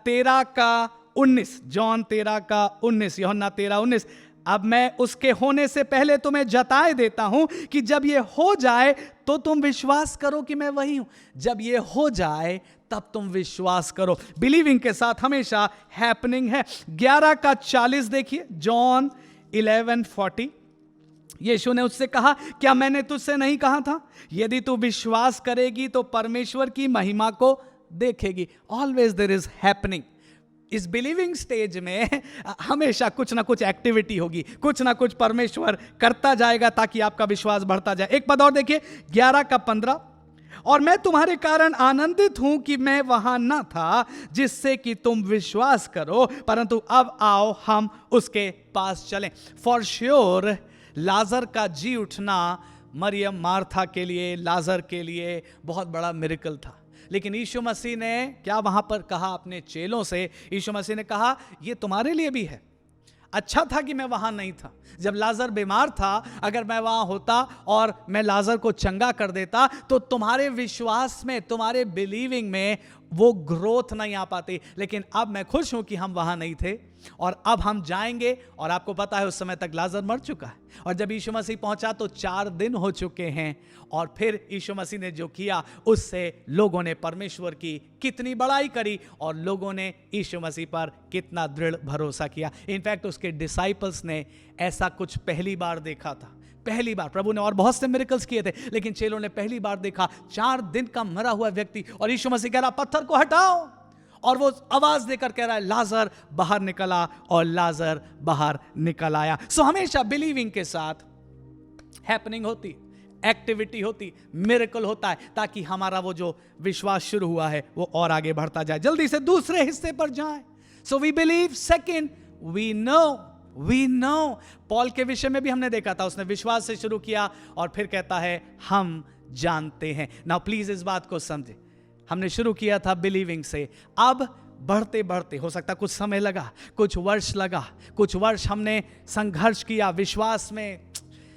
13:19, जॉन 13:19, यूहन्ना 13:19, अब मैं उसके होने से पहले तुम्हें जताए देता हूं कि जब ये हो जाए तो तुम विश्वास करो कि मैं वही हूं। जब ये हो जाए तब तुम विश्वास करो। बिलीविंग के साथ हमेशा हैपनिंग है। 11:40 देखिए, जॉन 11:40, यीशु ने उससे कहा, क्या मैंने तुझसे नहीं कहा था, यदि तू विश्वास करेगी तो परमेश्वर की महिमा को देखेगी। Always there is happening. इस बिलीविंग स्टेज में हमेशा कुछ ना कुछ एक्टिविटी होगी, कुछ ना कुछ परमेश्वर करता जाएगा ताकि आपका विश्वास बढ़ता जाए। एक पद और देखिए, 11:15, और मैं तुम्हारे कारण आनंदित हूं कि मैं वहां न था जिससे कि तुम विश्वास करो, परंतु अब आओ हम उसके पास चलें। फॉर श्योर लाजर का जी उठना मरियम, मार्था के लिए, लाजर के लिए बहुत बड़ा मिरेकल था, लेकिन यीशु मसीह ने क्या वहां पर कहा अपने चेलों से? यीशु मसीह ने कहा ये तुम्हारे लिए भी है। अच्छा था कि मैं वहां नहीं था। जब लाजर बीमार था, अगर मैं वहां होता और मैं लाजर को चंगा कर देता तो तुम्हारे विश्वास में, तुम्हारे बिलीविंग में वो ग्रोथ नहीं आ पाती। लेकिन अब मैं खुश हूं कि हम वहां नहीं थे और अब हम जाएंगे। और आपको पता है उस समय तक लाजर मर चुका है, और जब यीशु मसीह पहुंचा तो 4 दिन हो चुके हैं। और फिर यीशु मसीह ने जो किया उससे लोगों ने परमेश्वर की कितनी बड़ाई करी और लोगों ने यीशु मसीह पर कितना दृढ़ भरोसा किया। इनफैक्ट उसके डिसाइपल्स ने ऐसा कुछ पहली बार देखा था। पहली बार, प्रभु ने और बहुत से मिरेकल्स किए थे, लेकिन चेलों ने पहली बार देखा 4 दिन का मरा हुआ व्यक्ति, और यीशु मसीह कह रहा पत्थर को हटाओ, और वो आवाज देकर कह रहा है लाजर बाहर निकला, और लाजर बाहर निकल आया। सो हमेशा बिलीविंग के साथ हैपनिंग होती, एक्टिविटी होती, मिरेकल होता है, ताकि हमारा वो जो विश्वास शुरू हुआ है वो और आगे बढ़ता जाए। जल्दी से दूसरे हिस्से पर जाएं। So we believe, second we know. Paul के विषय में भी हमने देखा था, उसने विश्वास से शुरू किया और फिर कहता है हम जानते हैं। नाउ प्लीज इस बात को समझे, हमने शुरू किया था बिलीविंग से, अब बढ़ते बढ़ते, हो सकता कुछ समय लगा, कुछ वर्ष लगा, कुछ वर्ष हमने संघर्ष किया विश्वास में,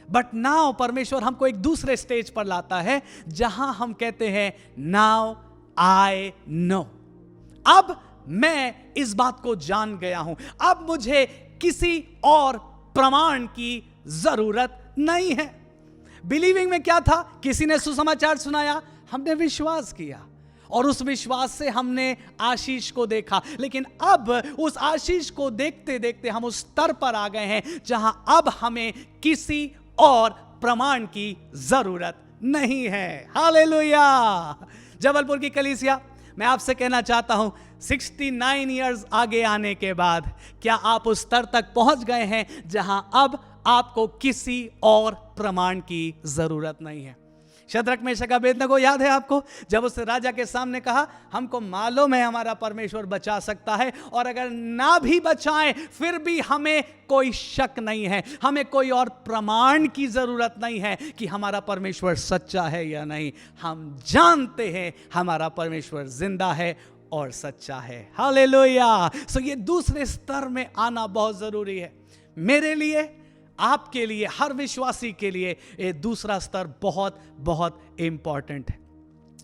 बट नाउ परमेश्वर हमको एक दूसरे स्टेज पर लाता है जहां हम कहते हैं नाउ आई नो, अब मैं इस बात को जान गया हूं, अब मुझे किसी और प्रमाण की जरूरत नहीं है। बिलीविंग में क्या था, किसी ने सुसमाचार सुनाया, हमने विश्वास किया और उस विश्वास से हमने आशीष को देखा, लेकिन अब उस आशीष को देखते देखते हम उस स्तर पर आ गए हैं जहां अब हमें किसी और प्रमाण की जरूरत नहीं है। हालेलुया। जबलपुर की कलीसिया, मैं आपसे कहना चाहता हूं 69 इयर्स आगे आने के बाद क्या आप उस स्तर तक पहुंच गए हैं जहां अब आपको किसी और प्रमाण की जरूरत नहीं है। शद्रक मेशक अबेदनगो याद है आपको, जब उस राजा के सामने कहा हमको मालूम है हमारा परमेश्वर बचा सकता है, और अगर ना भी बचाए फिर भी हमें कोई शक नहीं है, हमें कोई और प्रमाण की जरूरत नहीं है कि हमारा परमेश्वर सच्चा है या नहीं, हम जानते हैं हमारा परमेश्वर जिंदा है और सच्चा है। हालेलुया। सो ये दूसरे स्तर में आना बहुत जरूरी है मेरे लिए, आपके लिए, हर विश्वासी के लिए ये दूसरा स्तर बहुत बहुत इंपॉर्टेंट है।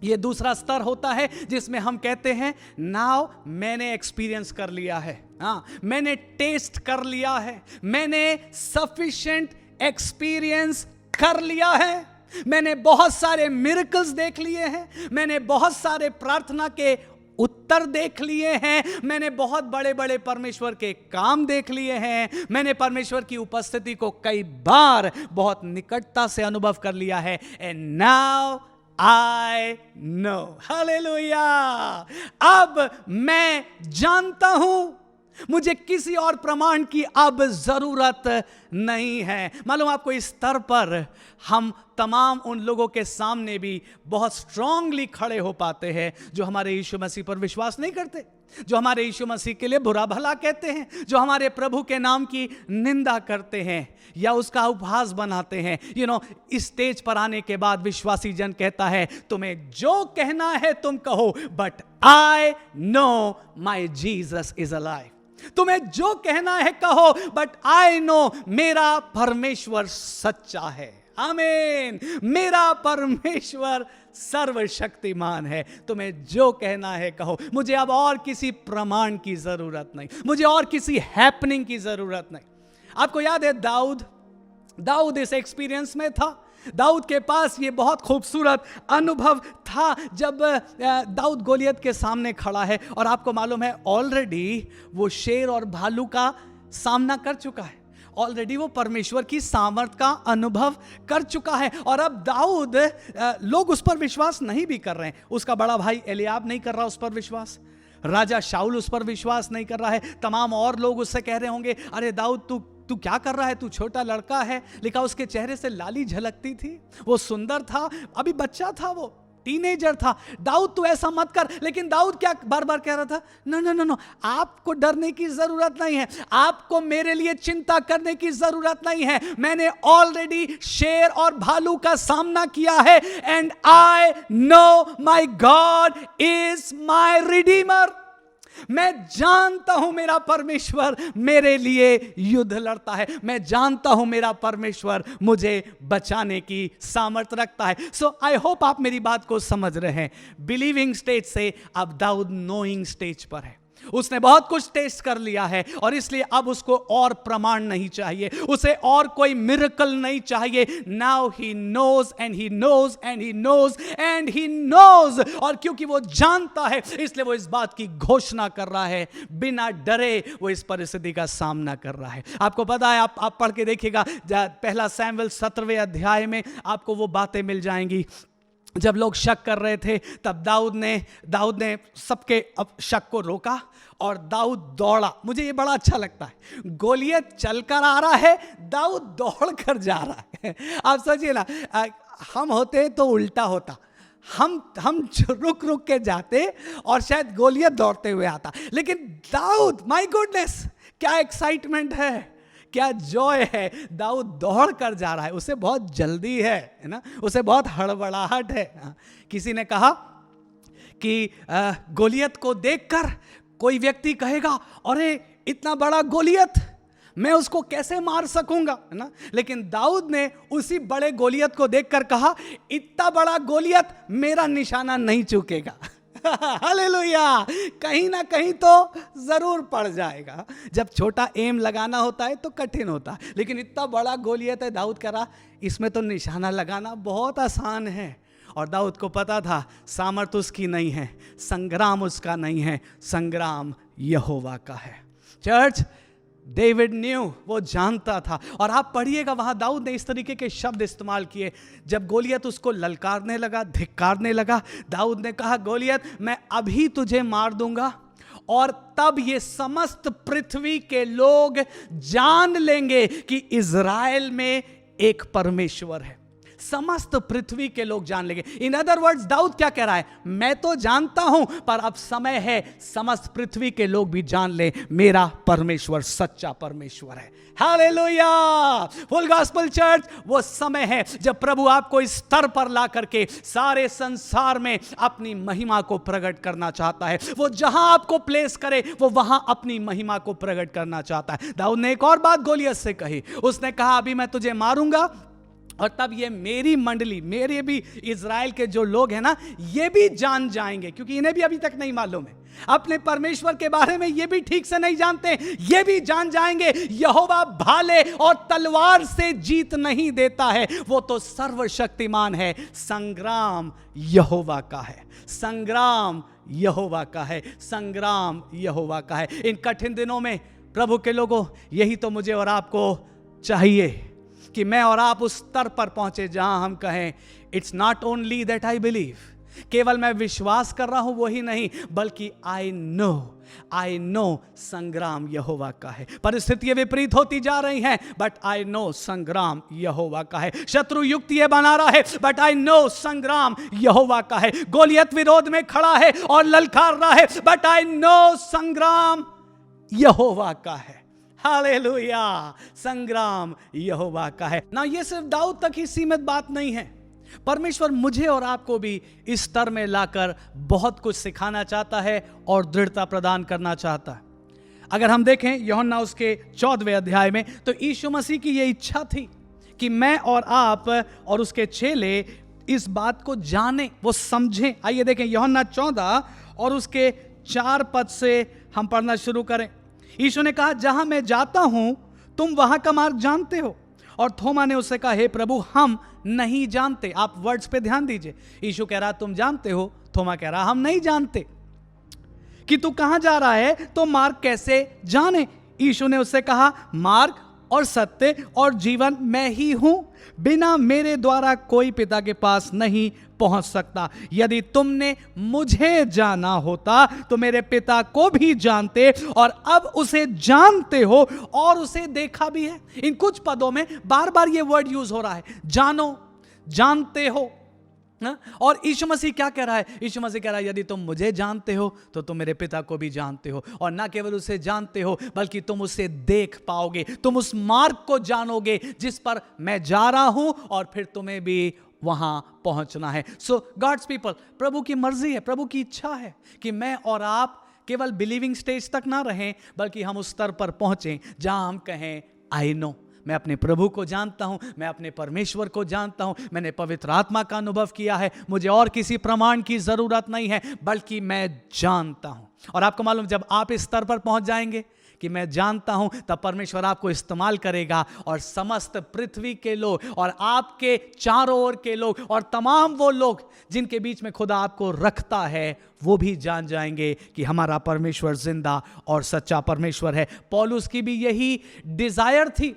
ये दूसरा स्तर होता है जिसमें हम कहते हैं नाउ मैंने एक्सपीरियंस कर लिया है, हाँ मैंने टेस्ट कर लिया है, मैंने सफिशिएंट एक्सपीरियंस कर लिया है, मैंने बहुत सारे मिरेकल्स देख लिए हैं, मैंने बहुत सारे प्रार्थना के उत्तर देख लिए हैं, मैंने बहुत बड़े बड़े परमेश्वर के काम देख लिए हैं, मैंने परमेश्वर की उपस्थिति को कई बार बहुत निकटता से अनुभव कर लिया है। And now I know. Hallelujah. अब मैं जानता हूं मुझे किसी और प्रमाण की अब जरूरत नहीं है। मालूम आपको, इस स्तर पर हम तमाम उन लोगों के सामने भी बहुत स्ट्रांगली खड़े हो पाते हैं जो हमारे यीशु मसीह पर विश्वास नहीं करते, जो हमारे यीशु मसीह के लिए बुरा भला कहते हैं, जो हमारे प्रभु के नाम की निंदा करते हैं या उसका उपहास बनाते हैं। इस स्टेज पर आने के बाद विश्वासी जन कहता है तुम्हें जो कहना है तुम कहो, but I know my Jesus is alive. तुम्हें जो कहना है कहो, बट आई नो मेरा परमेश्वर सच्चा है। आमीन। मेरा परमेश्वर सर्वशक्तिमान है। तुम्हें जो कहना है कहो, मुझे अब और किसी प्रमाण की जरूरत नहीं, मुझे और किसी हैपनिंग की जरूरत नहीं। आपको याद है दाऊद इस एक्सपीरियंस में था। दाऊद के पास ये बहुत खूबसूरत अनुभव था जब दाऊद गोलियत के सामने खड़ा है, और आपको मालूम है ऑलरेडी वो शेर और भालू का सामना कर चुका है, ऑलरेडी वो परमेश्वर की सामर्थ का अनुभव कर चुका है। और अब दाऊद, लोग उस पर विश्वास नहीं भी कर रहे हैं, उसका बड़ा भाई एलियाब नहीं कर रहा उस पर विश्वास, राजा शाऊल उस पर विश्वास नहीं कर रहा है, तमाम और लोग उससे कह रहे होंगे अरे दाऊद तू क्या कर रहा है, तू छोटा लड़का है। लिखा उसके चेहरे से लाली झलकती थी, वो सुंदर था, अभी बच्चा था, वो टीनेजर था। दाऊद तू ऐसा मत कर। लेकिन दाऊद क्या बार बार कह रहा था, नो, आपको डरने की जरूरत नहीं है, आपको मेरे लिए चिंता करने की जरूरत नहीं है, मैंने ऑलरेडी शेर और भालू का सामना किया है। And I know my God is my Redeemer. मैं जानता हूं मेरा परमेश्वर मेरे लिए युद्ध लड़ता है, मैं जानता हूं मेरा परमेश्वर मुझे बचाने की सामर्थ्य रखता है। सो आई होप आप मेरी बात को समझ रहे हैं। बिलीविंग स्टेज से अब दाऊद नोइंग स्टेज पर है। उसने बहुत कुछ टेस्ट कर लिया है और इसलिए अब उसको और प्रमाण नहीं चाहिए, उसे और कोई मिरेकल नहीं चाहिए। Now he knows and he knows and he knows and he knows. और क्योंकि वो जानता है इसलिए वो इस बात की घोषणा कर रहा है, बिना डरे वो इस परिस्थिति का सामना कर रहा है। आपको पता है, आप पढ़ के देखिएगा, पहला सैमुएल 17वें अध्याय में आपको वो बातें मिल जाएंगी। जब लोग शक कर रहे थे तब दाऊद ने सबके शक को रोका और दाऊद दौड़ा। मुझे ये बड़ा अच्छा लगता है, गोलियत चलकर आ रहा है, दाऊद दौड़ कर जा रहा है। आप सोचिए ना, हम होते तो उल्टा होता, हम रुक के जाते और शायद गोलियत दौड़ते हुए आता। लेकिन दाऊद, माय गॉडनेस, क्या एक्साइटमेंट है, क्या जॉय है। दाऊद दौड़ कर जा रहा है, उसे बहुत जल्दी है ना, उसे बहुत हड़बड़ाहट है। किसी ने कहा कि गोलियत को देखकर कोई व्यक्ति कहेगा अरे इतना बड़ा गोलियत, मैं उसको कैसे मार सकूंगा, है ना। लेकिन दाऊद ने उसी बड़े गोलियत को देखकर कहा इतना बड़ा गोलियत मेरा निशाना नहीं चूकेगा। हालेलुया, कहीं ना कहीं तो जरूर पड़ जाएगा। जब छोटा एम लगाना होता है तो कठिन होता है, लेकिन इतना बड़ा गोलियत है, दाऊद कह रहा इसमें तो निशाना लगाना बहुत आसान है। और दाऊद को पता था सामर्थ उसकी नहीं है, संग्राम उसका नहीं है, संग्राम यहोवा का है। चर्च, डेविड न्यू, वो जानता था। और आप पढ़िएगा वहां दाऊद ने इस तरीके के शब्द इस्तेमाल किए। जब गोलियत उसको ललकारने लगा, धिक्कारने लगा, दाऊद ने कहा गोलियत मैं अभी तुझे मार दूंगा और तब ये समस्त पृथ्वी के लोग जान लेंगे कि इज़राइल में एक परमेश्वर है। समस्त पृथ्वी के लोग जान लेंगे। इन अदर वर्ड्स दाऊद क्या कह रहा है, मैं तो जानता हूं पर अब समय है समस्त पृथ्वी के लोग भी जान ले मेरा परमेश्वर सच्चा परमेश्वर है। हालेलुया, फुल गॉस्पेल चर्च, वो समय है जब प्रभु आपको इस स्तर पर ला करके सारे संसार में अपनी महिमा को प्रकट करना चाहता है। वो जहां आपको प्लेस करे वो वहां अपनी महिमा को प्रकट करना चाहता है। दाऊद ने एक और बात गोलियत से कही, उसने कहा अभी मैं तुझे मारूंगा और तब ये मेरी मंडली, मेरे भी इज़राइल के जो लोग हैं ना, ये भी जान जाएंगे, क्योंकि इन्हें भी अभी तक नहीं मालूम है अपने परमेश्वर के बारे में, ये भी ठीक से नहीं जानते, ये भी जान जाएंगे यहोवा भाले और तलवार से जीत नहीं देता है, वो तो सर्वशक्तिमान है। संग्राम यहोवा का है, संग्राम यहोवा का है, संग्राम यहोवा का है। इन कठिन दिनों में प्रभु के लोगों, यही तो मुझे और आपको चाहिए कि मैं और आप उस स्तर पर पहुंचे जहां हम कहें it's not only that I believe, केवल मैं विश्वास कर रहा हूं वही नहीं, बल्कि आई नो संग्राम यहोवा का है। परिस्थितियां विपरीत होती जा रही हैं बट आई नो संग्राम यहोवा का है। शत्रु युक्ति बना रहा है बट आई नो संग्राम यहोवा का है। गोलियत विरोध में खड़ा है और ललकार रहा है बट आई नो संग्राम यहोवा का है। हालेलुया, संग्राम यहोवा का है ना। ये सिर्फ दाऊद तक ही सीमित बात नहीं है, परमेश्वर मुझे और आपको भी इस स्तर में लाकर बहुत कुछ सिखाना चाहता है और दृढ़ता प्रदान करना चाहता है। अगर हम देखें यूहन्ना उसके 14वें अध्याय में, तो यीशु मसीह की यह इच्छा थी कि मैं और आप और उसके चेले इस बात को जाने, वो समझें। आइए देखें यूहन्ना 14 और उसके 4 पद से हम पढ़ना शुरू करें। यीशु ने कहा जहां मैं जाता हूं तुम वहां का मार्ग जानते हो। और थोमा ने उससे कहा हे प्रभु हम नहीं जानते। आप वर्ड्स पे ध्यान दीजिए, यीशु कह रहा तुम जानते हो, थोमा कह रहा हम नहीं जानते। कि तू कहां जा रहा है तो मार्ग कैसे जाने। यीशु ने उससे कहा मार्ग और सत्य और जीवन मैं ही हूं, बिना मेरे द्वारा कोई पिता के पास नहीं पहुंच सकता। यदि तुमने मुझे जाना होता तो मेरे पिता को भी जानते और अब उसे जानते हो और उसे देखा भी है। इन कुछ पदों में बार बार ये वर्ड यूज हो रहा है, जानो, जानते हो। और यीशु मसीह क्या कह रहा है, यीशु मसीह कह रहा है यदि तुम मुझे जानते हो तो तुम मेरे पिता को भी जानते हो। और ना केवल उसे जानते हो बल्कि तुम उसे देख पाओगे, तुम उस मार्ग को जानोगे जिस पर मैं जा रहा हूं और फिर तुम्हें भी वहां पहुंचना है। सो गॉड्स पीपल, प्रभु की मर्जी है, प्रभु की इच्छा है कि मैं और आप केवल बिलीविंग स्टेज तक ना रहें बल्कि हम उस स्तर पर पहुंचें जहां हम कहें आई नो, मैं अपने प्रभु को जानता हूं, मैं अपने परमेश्वर को जानता हूं, मैंने पवित्र आत्मा का अनुभव किया है, मुझे और किसी प्रमाण की जरूरत नहीं है बल्कि मैं जानता हूं। और आपको मालूम, जब आप इस स्तर पर पहुंच जाएंगे कि मैं जानता हूं, तब परमेश्वर आपको इस्तेमाल करेगा और समस्त पृथ्वी के लोग और आपके चारों ओर के लोग और तमाम वो लोग जिनके बीच में खुदा आपको रखता है वो भी जान जाएंगे कि हमारा परमेश्वर जिंदा और सच्चा परमेश्वर है। पौलुस की भी यही डिजायर थी।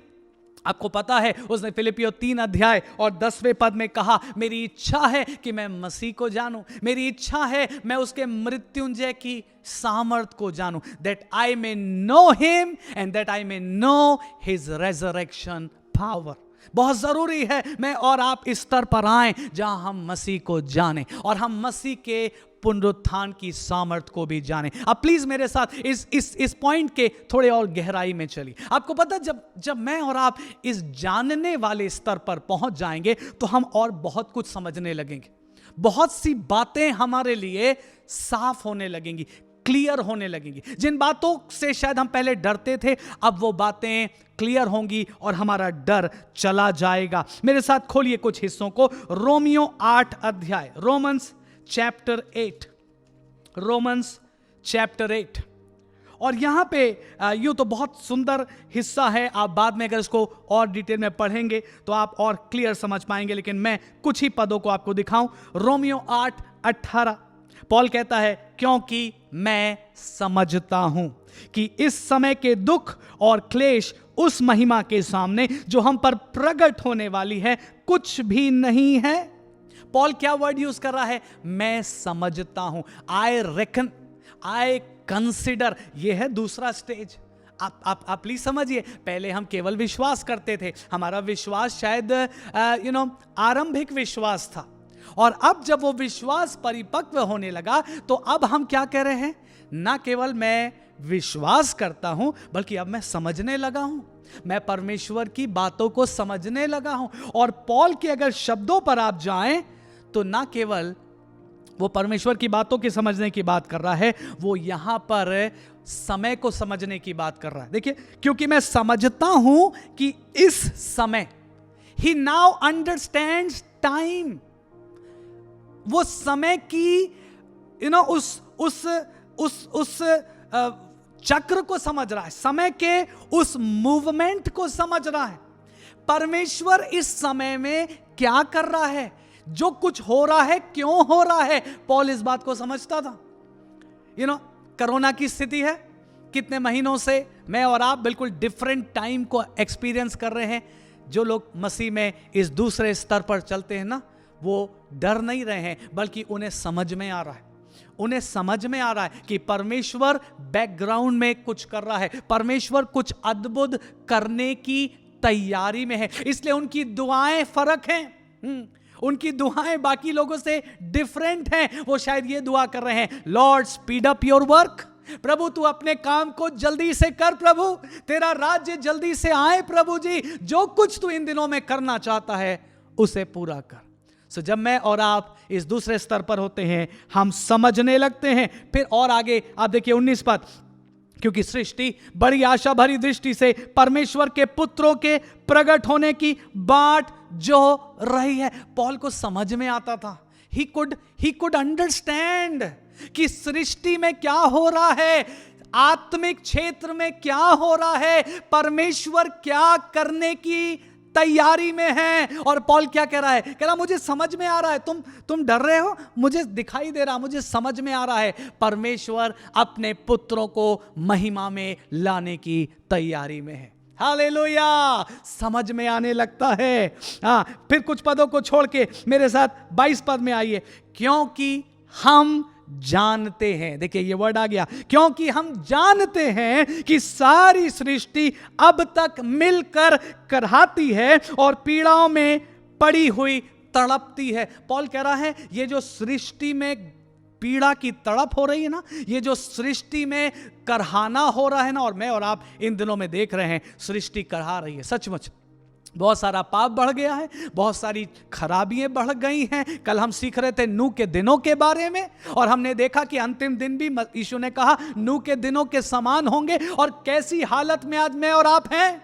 आपको पता है उसने फिलिपियों 3 अध्याय और 10वें पद में कहा मेरी इच्छा है कि मैं मसीह को जानूं, मेरी इच्छा है मैं उसके मृत्युंजय की सामर्थ को जानूं, that I may know him and that I may know his resurrection power. बहुत जरूरी है मैं और आप इस स्तर पर आएं जहां हम मसीह को जानें और हम मसीह के पुनरुत्थान की सामर्थ को भी जानें। अब प्लीज मेरे साथ इस पॉइंट के थोड़े और गहराई में चलिए। आपको पता जब मैं और आप इस जानने वाले स्तर पर पहुंच जाएंगे तो हम और बहुत कुछ समझने लगेंगे, बहुत सी बातें हमारे लिए साफ होने लगेंगी, क्लियर होने लगेंगी। जिन बातों से शायद हम पहले डरते थे, अब वो बातें क्लियर होंगी और हमारा डर चला जाएगा। मेरे साथ खोलिए कुछ हिस्सों को। रोमियो 8 अध्याय, रोमन्स चैप्टर 8, रोमन्स चैप्टर 8। और यहां पे यूं तो बहुत सुंदर हिस्सा है, आप बाद में अगर इसको और डिटेल में पढ़ेंगे तो आप और क्लियर समझ पाएंगे, लेकिन मैं कुछ ही पदों को आपको दिखाऊं। रोमियो 8:18 पॉल कहता है, क्योंकि मैं समझता हूं कि इस समय के दुख और क्लेश उस महिमा के सामने जो हम पर प्रकट होने वाली है कुछ भी नहीं है। पॉल क्या वर्ड यूज कर रहा है? मैं समझता हूं, आई रेकन, आई कंसिडर। यह है दूसरा स्टेज। आप प्लीज समझिए, पहले हम केवल विश्वास करते थे, हमारा विश्वास शायद आरंभिक विश्वास था, और अब जब वो विश्वास परिपक्व होने लगा तो अब हम क्या कह रहे हैं? ना केवल मैं विश्वास करता हूं, बल्कि अब मैं समझने लगा हूं, मैं परमेश्वर की बातों को समझने लगा हूं। और पॉल के अगर शब्दों पर आप जाएं तो ना केवल वो परमेश्वर की बातों के समझने की बात कर रहा है, वो यहां पर समय को समझने की बात कर रहा है। देखिए, क्योंकि मैं समझता हूं कि इस समय, ही नाउ अंडरस्टैंड्स टाइम, वो समय की उस चक्र को समझ रहा है, समय के उस मूवमेंट को समझ रहा है। परमेश्वर इस समय में क्या कर रहा है, जो कुछ हो रहा है क्यों हो रहा है, पॉल इस बात को समझता था। कोरोना की स्थिति है, कितने महीनों से मैं और आप बिल्कुल डिफरेंट टाइम को एक्सपीरियंस कर रहे हैं। जो लोग मसीह में इस दूसरे स्तर पर चलते हैं ना, वो डर नहीं रहे हैं, बल्कि उन्हें समझ में आ रहा है, उन्हें समझ में आ रहा है कि परमेश्वर बैकग्राउंड में कुछ कर रहा है, परमेश्वर कुछ अद्भुत करने की तैयारी में है। इसलिए उनकी दुआएं फर्क हैं, उनकी दुआएं बाकी लोगों से डिफरेंट हैं। वो शायद ये दुआ कर रहे हैं, Lord speed up your work, प्रभु तू अपने काम को जल्दी से कर, प्रभु तेरा राज्य जल्दी से आए, प्रभु जी जो कुछ तू इन दिनों में करना चाहता है उसे पूरा कर। सो जब मैं और आप इस दूसरे स्तर पर होते हैं, हम समझने लगते हैं। फिर और आगे आप देखिए 19 पद, क्योंकि सृष्टि बड़ी आशा भरी दृष्टि से परमेश्वर के पुत्रों के प्रकट होने की बाट जो रही है। पॉल को समझ में आता था, ही कुड अंडरस्टैंड कि सृष्टि में क्या हो रहा है, आत्मिक क्षेत्र में क्या हो रहा है, परमेश्वर क्या करने की तैयारी में है। और पॉल क्या कह रहा है? कह रहा मुझे समझ में आ रहा है, तुम डर रहे हो, मुझे दिखाई दे रहा, मुझे समझ में आ रहा है, परमेश्वर अपने पुत्रों को महिमा में लाने की तैयारी में है। हालेलुया, समझ में आने लगता है। फिर कुछ पदों को छोड़ के मेरे साथ 22 पद में आइए, क्योंकि हम जानते हैं, देखिए ये वर्ड आ गया, क्योंकि हम जानते हैं कि सारी सृष्टि अब तक मिलकर कराहती है और पीड़ाओं में पड़ी हुई तड़पती है। पॉल कह रहा है, ये जो सृष्टि में पीड़ा की तड़प हो रही है ना, ये जो सृष्टि में करहाना हो रहा है ना, और मैं और आप इन दिनों में देख रहे हैं सृष्टि करहा रही है। सचमुच बहुत सारा पाप बढ़ गया है, बहुत सारी खराबियां बढ़ गई हैं। कल हम सीख रहे थे नूह के दिनों के बारे में, और हमने देखा कि अंतिम दिन भी यीशु ने कहा नूह के दिनों के समान होंगे, और कैसी हालत में आज मैं और आप हैं।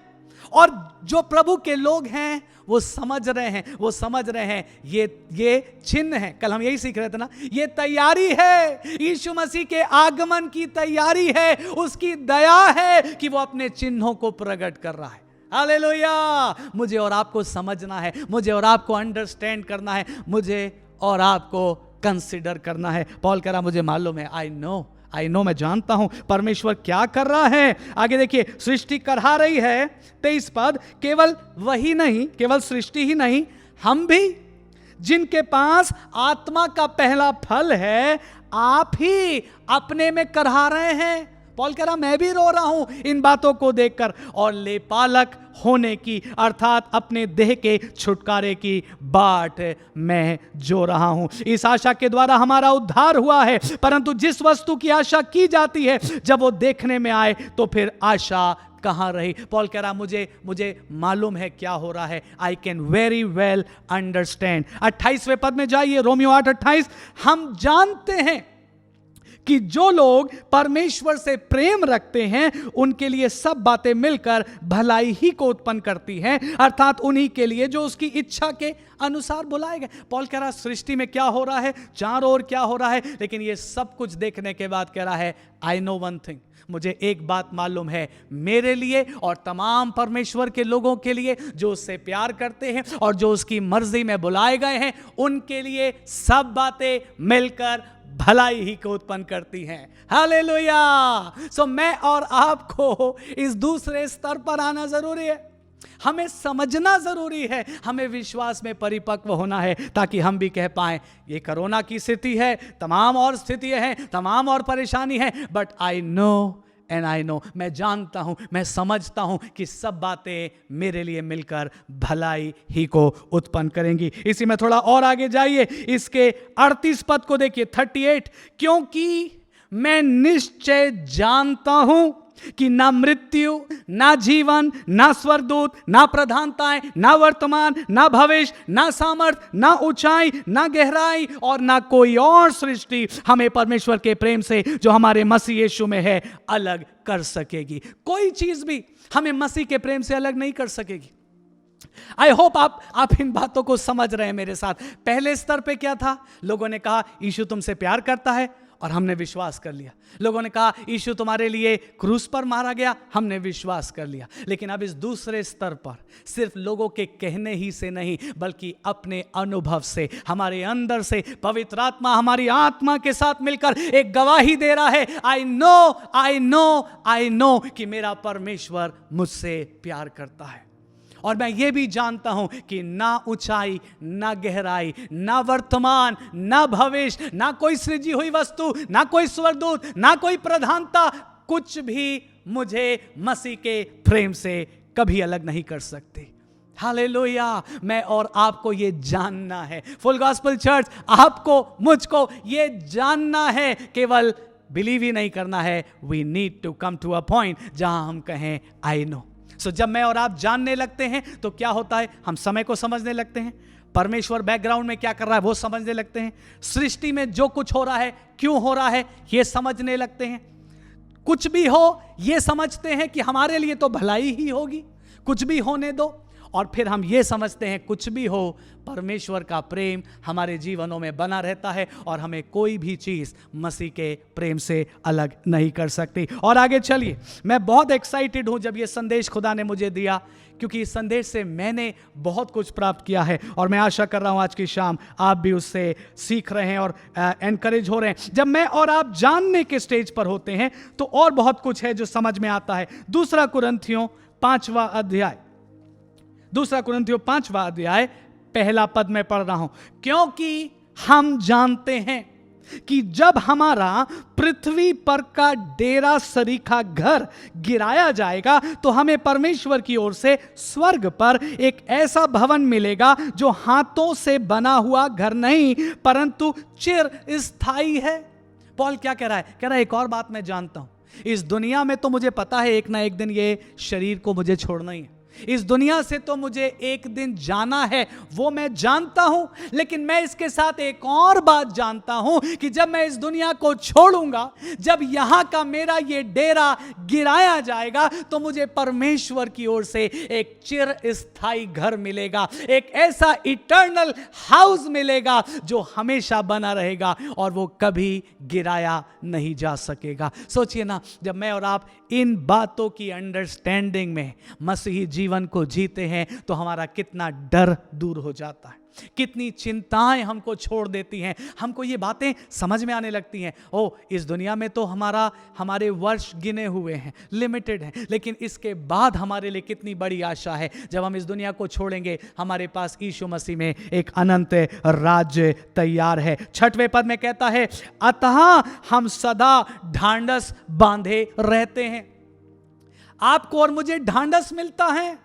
और जो प्रभु के लोग हैं वो समझ रहे हैं, वो समझ रहे हैं ये चिन्ह है। कल हम यही सीख रहे थे ना, ये तैयारी है, यीशु मसीह के आगमन की तैयारी है, उसकी दया है कि वो अपने चिन्हों को प्रकट कर रहा है। हालेलुया, मुझे और आपको समझना है, मुझे और आपको अंडरस्टैंड करना है, मुझे और आपको कंसिडर करना है। पॉल कह रहा मुझे मालूम है, आई नो, मैं जानता हूं परमेश्वर क्या कर रहा है। आगे देखिए, सृष्टि करहा रही है, 23 पद, केवल वही नहीं, केवल सृष्टि ही नहीं, हम भी जिनके पास आत्मा का पहला फल है, आप ही अपने में करहा रहे हैं। पॉल कह रहा मैं भी रो रहा हूं इन बातों को देखकर, और लेपालक होने की अर्थात अपने देह के छुटकारे की बाट मैं जो रहा हूं। इस आशा के द्वारा हमारा उद्धार हुआ है, परंतु जिस वस्तु की आशा की जाती है जब वो देखने में आए तो फिर आशा कहां रही। पॉल कह रहा मुझे मालूम है क्या हो रहा है, I can very well understand. 28वें पद में जाइए, रोमियो 8:28, हम जानते हैं कि जो लोग परमेश्वर से प्रेम रखते हैं उनके लिए सब बातें मिलकर भलाई ही को उत्पन्न करती हैं, अर्थात उन्हीं के लिए जो उसकी इच्छा के अनुसार बुलाए गए। पौल कह रहा सृष्टि में क्या हो रहा है, चारों ओर क्या हो रहा है, लेकिन ये सब कुछ देखने के बाद कह रहा है आई नो वन थिंग, मुझे एक बात मालूम है, मेरे लिए और तमाम परमेश्वर के लोगों के लिए जो उससे प्यार करते हैं और जो उसकी मर्जी में बुलाए गए हैं, उनके लिए सब बातें मिलकर भलाई ही को उत्पन्न करती हैं। हालेलुया। सो मैं और आपको इस दूसरे स्तर पर आना जरूरी है, हमें समझना जरूरी है, हमें विश्वास में परिपक्व होना है, ताकि हम भी कह पाएं ये कोरोना की स्थिति है, तमाम और स्थितियां हैं, तमाम और परेशानी है, but I know and I know, मैं जानता हूं, मैं समझता हूं कि सब बातें मेरे लिए मिलकर भलाई ही को उत्पन्न करेंगी। इसी में थोड़ा और आगे जाइए, इसके 38 पद को देखिए, 38, क्योंकि मैं निश्चय जानता हूं कि ना मृत्यु, ना जीवन, ना स्वर्गदूत, ना प्रधानताएं, ना वर्तमान, ना भविष्य, ना सामर्थ, ना ऊंचाई, ना गहराई और ना कोई और सृष्टि हमें परमेश्वर के प्रेम से जो हमारे मसीह यीशु में है अलग कर सकेगी। कोई चीज भी हमें मसीह के प्रेम से अलग नहीं कर सकेगी। आई होप आप इन बातों को समझ रहे हैं मेरे साथ। पहले स्तर पे क्या था, लोगों ने कहा यीशु तुमसे प्यार करता है और हमने विश्वास कर लिया। लोगों ने कहा यीशु तुम्हारे लिए क्रूस पर मारा गया, हमने विश्वास कर लिया। लेकिन अब इस दूसरे स्तर पर सिर्फ लोगों के कहने ही से नहीं, बल्कि अपने अनुभव से, हमारे अंदर से पवित्र आत्मा हमारी आत्मा के साथ मिलकर एक गवाही दे रहा है, I no I know I know कि मेरा परमेश्वर मुझसे प्यार करता है। और मैं ये भी जानता हूं कि ना ऊंचाई, ना गहराई, ना वर्तमान, ना भविष्य, ना कोई सृजी हुई वस्तु, ना कोई स्वर्गदूत, ना कोई प्रधानता, कुछ भी मुझे मसीह के प्रेम से कभी अलग नहीं कर सकती। हालेलुया। मैं और आपको ये जानना है, फुल गॉस्पेल चर्च, आपको मुझको ये जानना है, केवल बिलीव ही नहीं करना है। We need to come to a point जहां हम कहें आई नो। सो जब मैं और आप जानने लगते हैं तो क्या होता है, हम समय को समझने लगते हैं, परमेश्वर बैकग्राउंड में क्या कर रहा है वो समझने लगते हैं, सृष्टि में जो कुछ हो रहा है क्यों हो रहा है ये समझने लगते हैं। कुछ भी हो ये समझते हैं कि हमारे लिए तो भलाई ही होगी, कुछ भी होने दो। और फिर हम ये समझते हैं कुछ भी हो, परमेश्वर का प्रेम हमारे जीवनों में बना रहता है और हमें कोई भी चीज़ मसीह के प्रेम से अलग नहीं कर सकती। और आगे चलिए, मैं बहुत एक्साइटेड हूं जब ये संदेश खुदा ने मुझे दिया, क्योंकि इस संदेश से मैंने बहुत कुछ प्राप्त किया है और मैं आशा कर रहा हूं आज की शाम आप भी उससे सीख रहे हैं और एनकरेज हो रहे हैं। जब मैं और आप जानने के स्टेज पर होते हैं तो और बहुत कुछ है जो समझ में आता है। दूसरा कुरिन्थियों 5वां अध्याय पहला पद में पढ़ रहा हूं, क्योंकि हम जानते हैं कि जब हमारा पृथ्वी पर का डेरा सरीखा घर गिराया जाएगा तो हमें परमेश्वर की ओर से स्वर्ग पर एक ऐसा भवन मिलेगा जो हाथों से बना हुआ घर नहीं परंतु चिर स्थायी है। पॉल क्या कह रहा है? कह रहा है एक और बात मैं जानता हूं, इस दुनिया में तो मुझे पता है एक ना एक दिन ये शरीर को मुझे छोड़ना ही है, इस दुनिया से तो मुझे एक दिन जाना है, वो मैं जानता हूं। लेकिन मैं इसके साथ एक और बात जानता हूं कि जब मैं इस दुनिया को छोड़ूंगा, जब यहां का मेरा ये डेरा गिराया जाएगा तो मुझे परमेश्वर की ओर से एक चिर स्थायी घर मिलेगा, एक ऐसा इटर्नल हाउस मिलेगा जो हमेशा बना रहेगा और वो कभी गिराया नहीं जा सकेगा। सोचिए ना, जब मैं और आप इन बातों की अंडरस्टैंडिंग में मसीही जीवन को जीते हैं तो हमारा कितना डर दूर हो जाता है, कितनी चिंताएं हमको छोड़ देती हैं, हमको ये बातें समझ में आने लगती हैं। ओ, इस दुनिया में तो हमारे वर्ष गिने हुए हैं, लिमिटेड हैं, लेकिन इसके बाद हमारे लिए कितनी बड़ी आशा है। जब हम इस दुनिया को छोड़ेंगे हमारे पास यीशु मसीह में एक अनंत राज्य तैयार है। 6वें पद में कहता है, अतः हम सदा ढांढस बांधे रहते हैं। आपको और मुझे ढांढस मिलता है,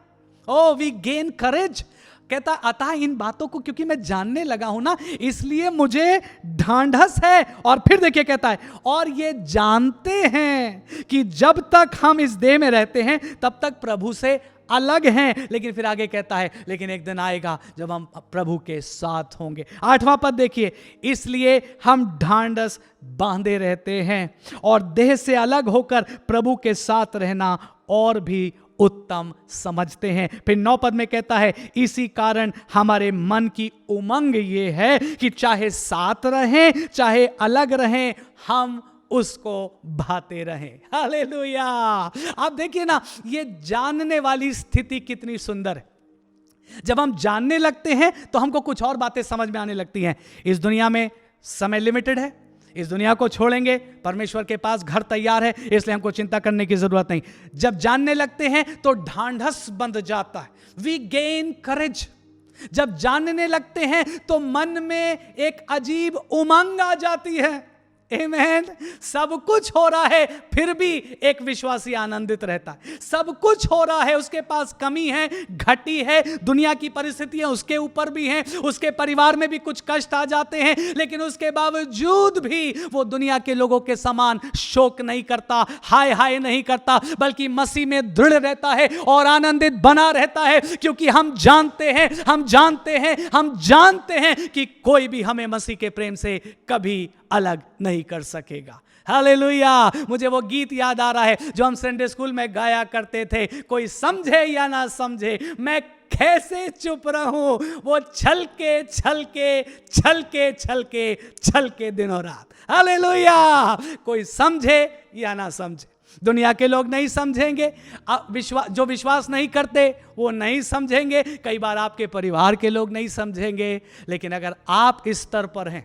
ओ वी गेन करेज। कहता अतः इन बातों को क्योंकि मैं जानने लगा हूं ना, इसलिए मुझे ढांढस है। और फिर देखिए कहता है, और ये जानते हैं कि जब तक हम इस देह में रहते हैं तब तक प्रभु से अलग हैं, लेकिन फिर आगे कहता है लेकिन एक दिन आएगा जब हम प्रभु के साथ होंगे। 8वां पद देखिए, इसलिए हम ढांढस बांधे रहते हैं और देह से अलग होकर प्रभु के साथ रहना और भी उत्तम समझते हैं। फिर 9 पद में कहता है इसी कारण हमारे मन की उमंग ये है कि चाहे साथ रहें चाहे अलग रहें, हम उसको भाते रहें। हालेलुया। आप देखिए ना, ये जानने वाली स्थिति कितनी सुंदर है। जब हम जानने लगते हैं तो हमको कुछ और बातें समझ में आने लगती हैं। इस दुनिया में समय लिमिटेड है, इस दुनिया को छोड़ेंगे, परमेश्वर के पास घर तैयार है, इसलिए हमको चिंता करने की जरूरत नहीं। जब जानने लगते हैं तो ढांढस बंध जाता है, वी गेन करेज। जब जानने लगते हैं तो मन में एक अजीब उमंग आ जाती है। आमेन। सब कुछ हो रहा है फिर भी एक विश्वासी आनंदित रहता है। सब कुछ हो रहा है, उसके पास कमी है, घटी है, दुनिया की परिस्थितियां उसके ऊपर भी हैं, उसके परिवार में भी कुछ कष्ट आ जाते हैं, लेकिन उसके बावजूद भी वो दुनिया के लोगों के समान शोक नहीं करता, हाय हाय नहीं करता, बल्कि मसीह में दृढ़ रहता है और आनंदित बना रहता है, क्योंकि हम जानते हैं कि कोई भी हमें मसीह के प्रेम से कभी अलग नहीं कर सकेगा। हालेलुया। मुझे वो गीत याद आ रहा है जो हम संडे स्कूल में गाया करते थे, कोई समझे या ना समझे मैं कैसे चुप रहूं, वो छलके छलके छलके छलके छलके दिनों रात। हालेलुया। कोई समझे या ना समझे, दुनिया के लोग नहीं समझेंगे, जो विश्वास नहीं करते वो नहीं समझेंगे, कई बार आपके परिवार के लोग नहीं समझेंगे, लेकिन अगर आप इस स्तर पर हैं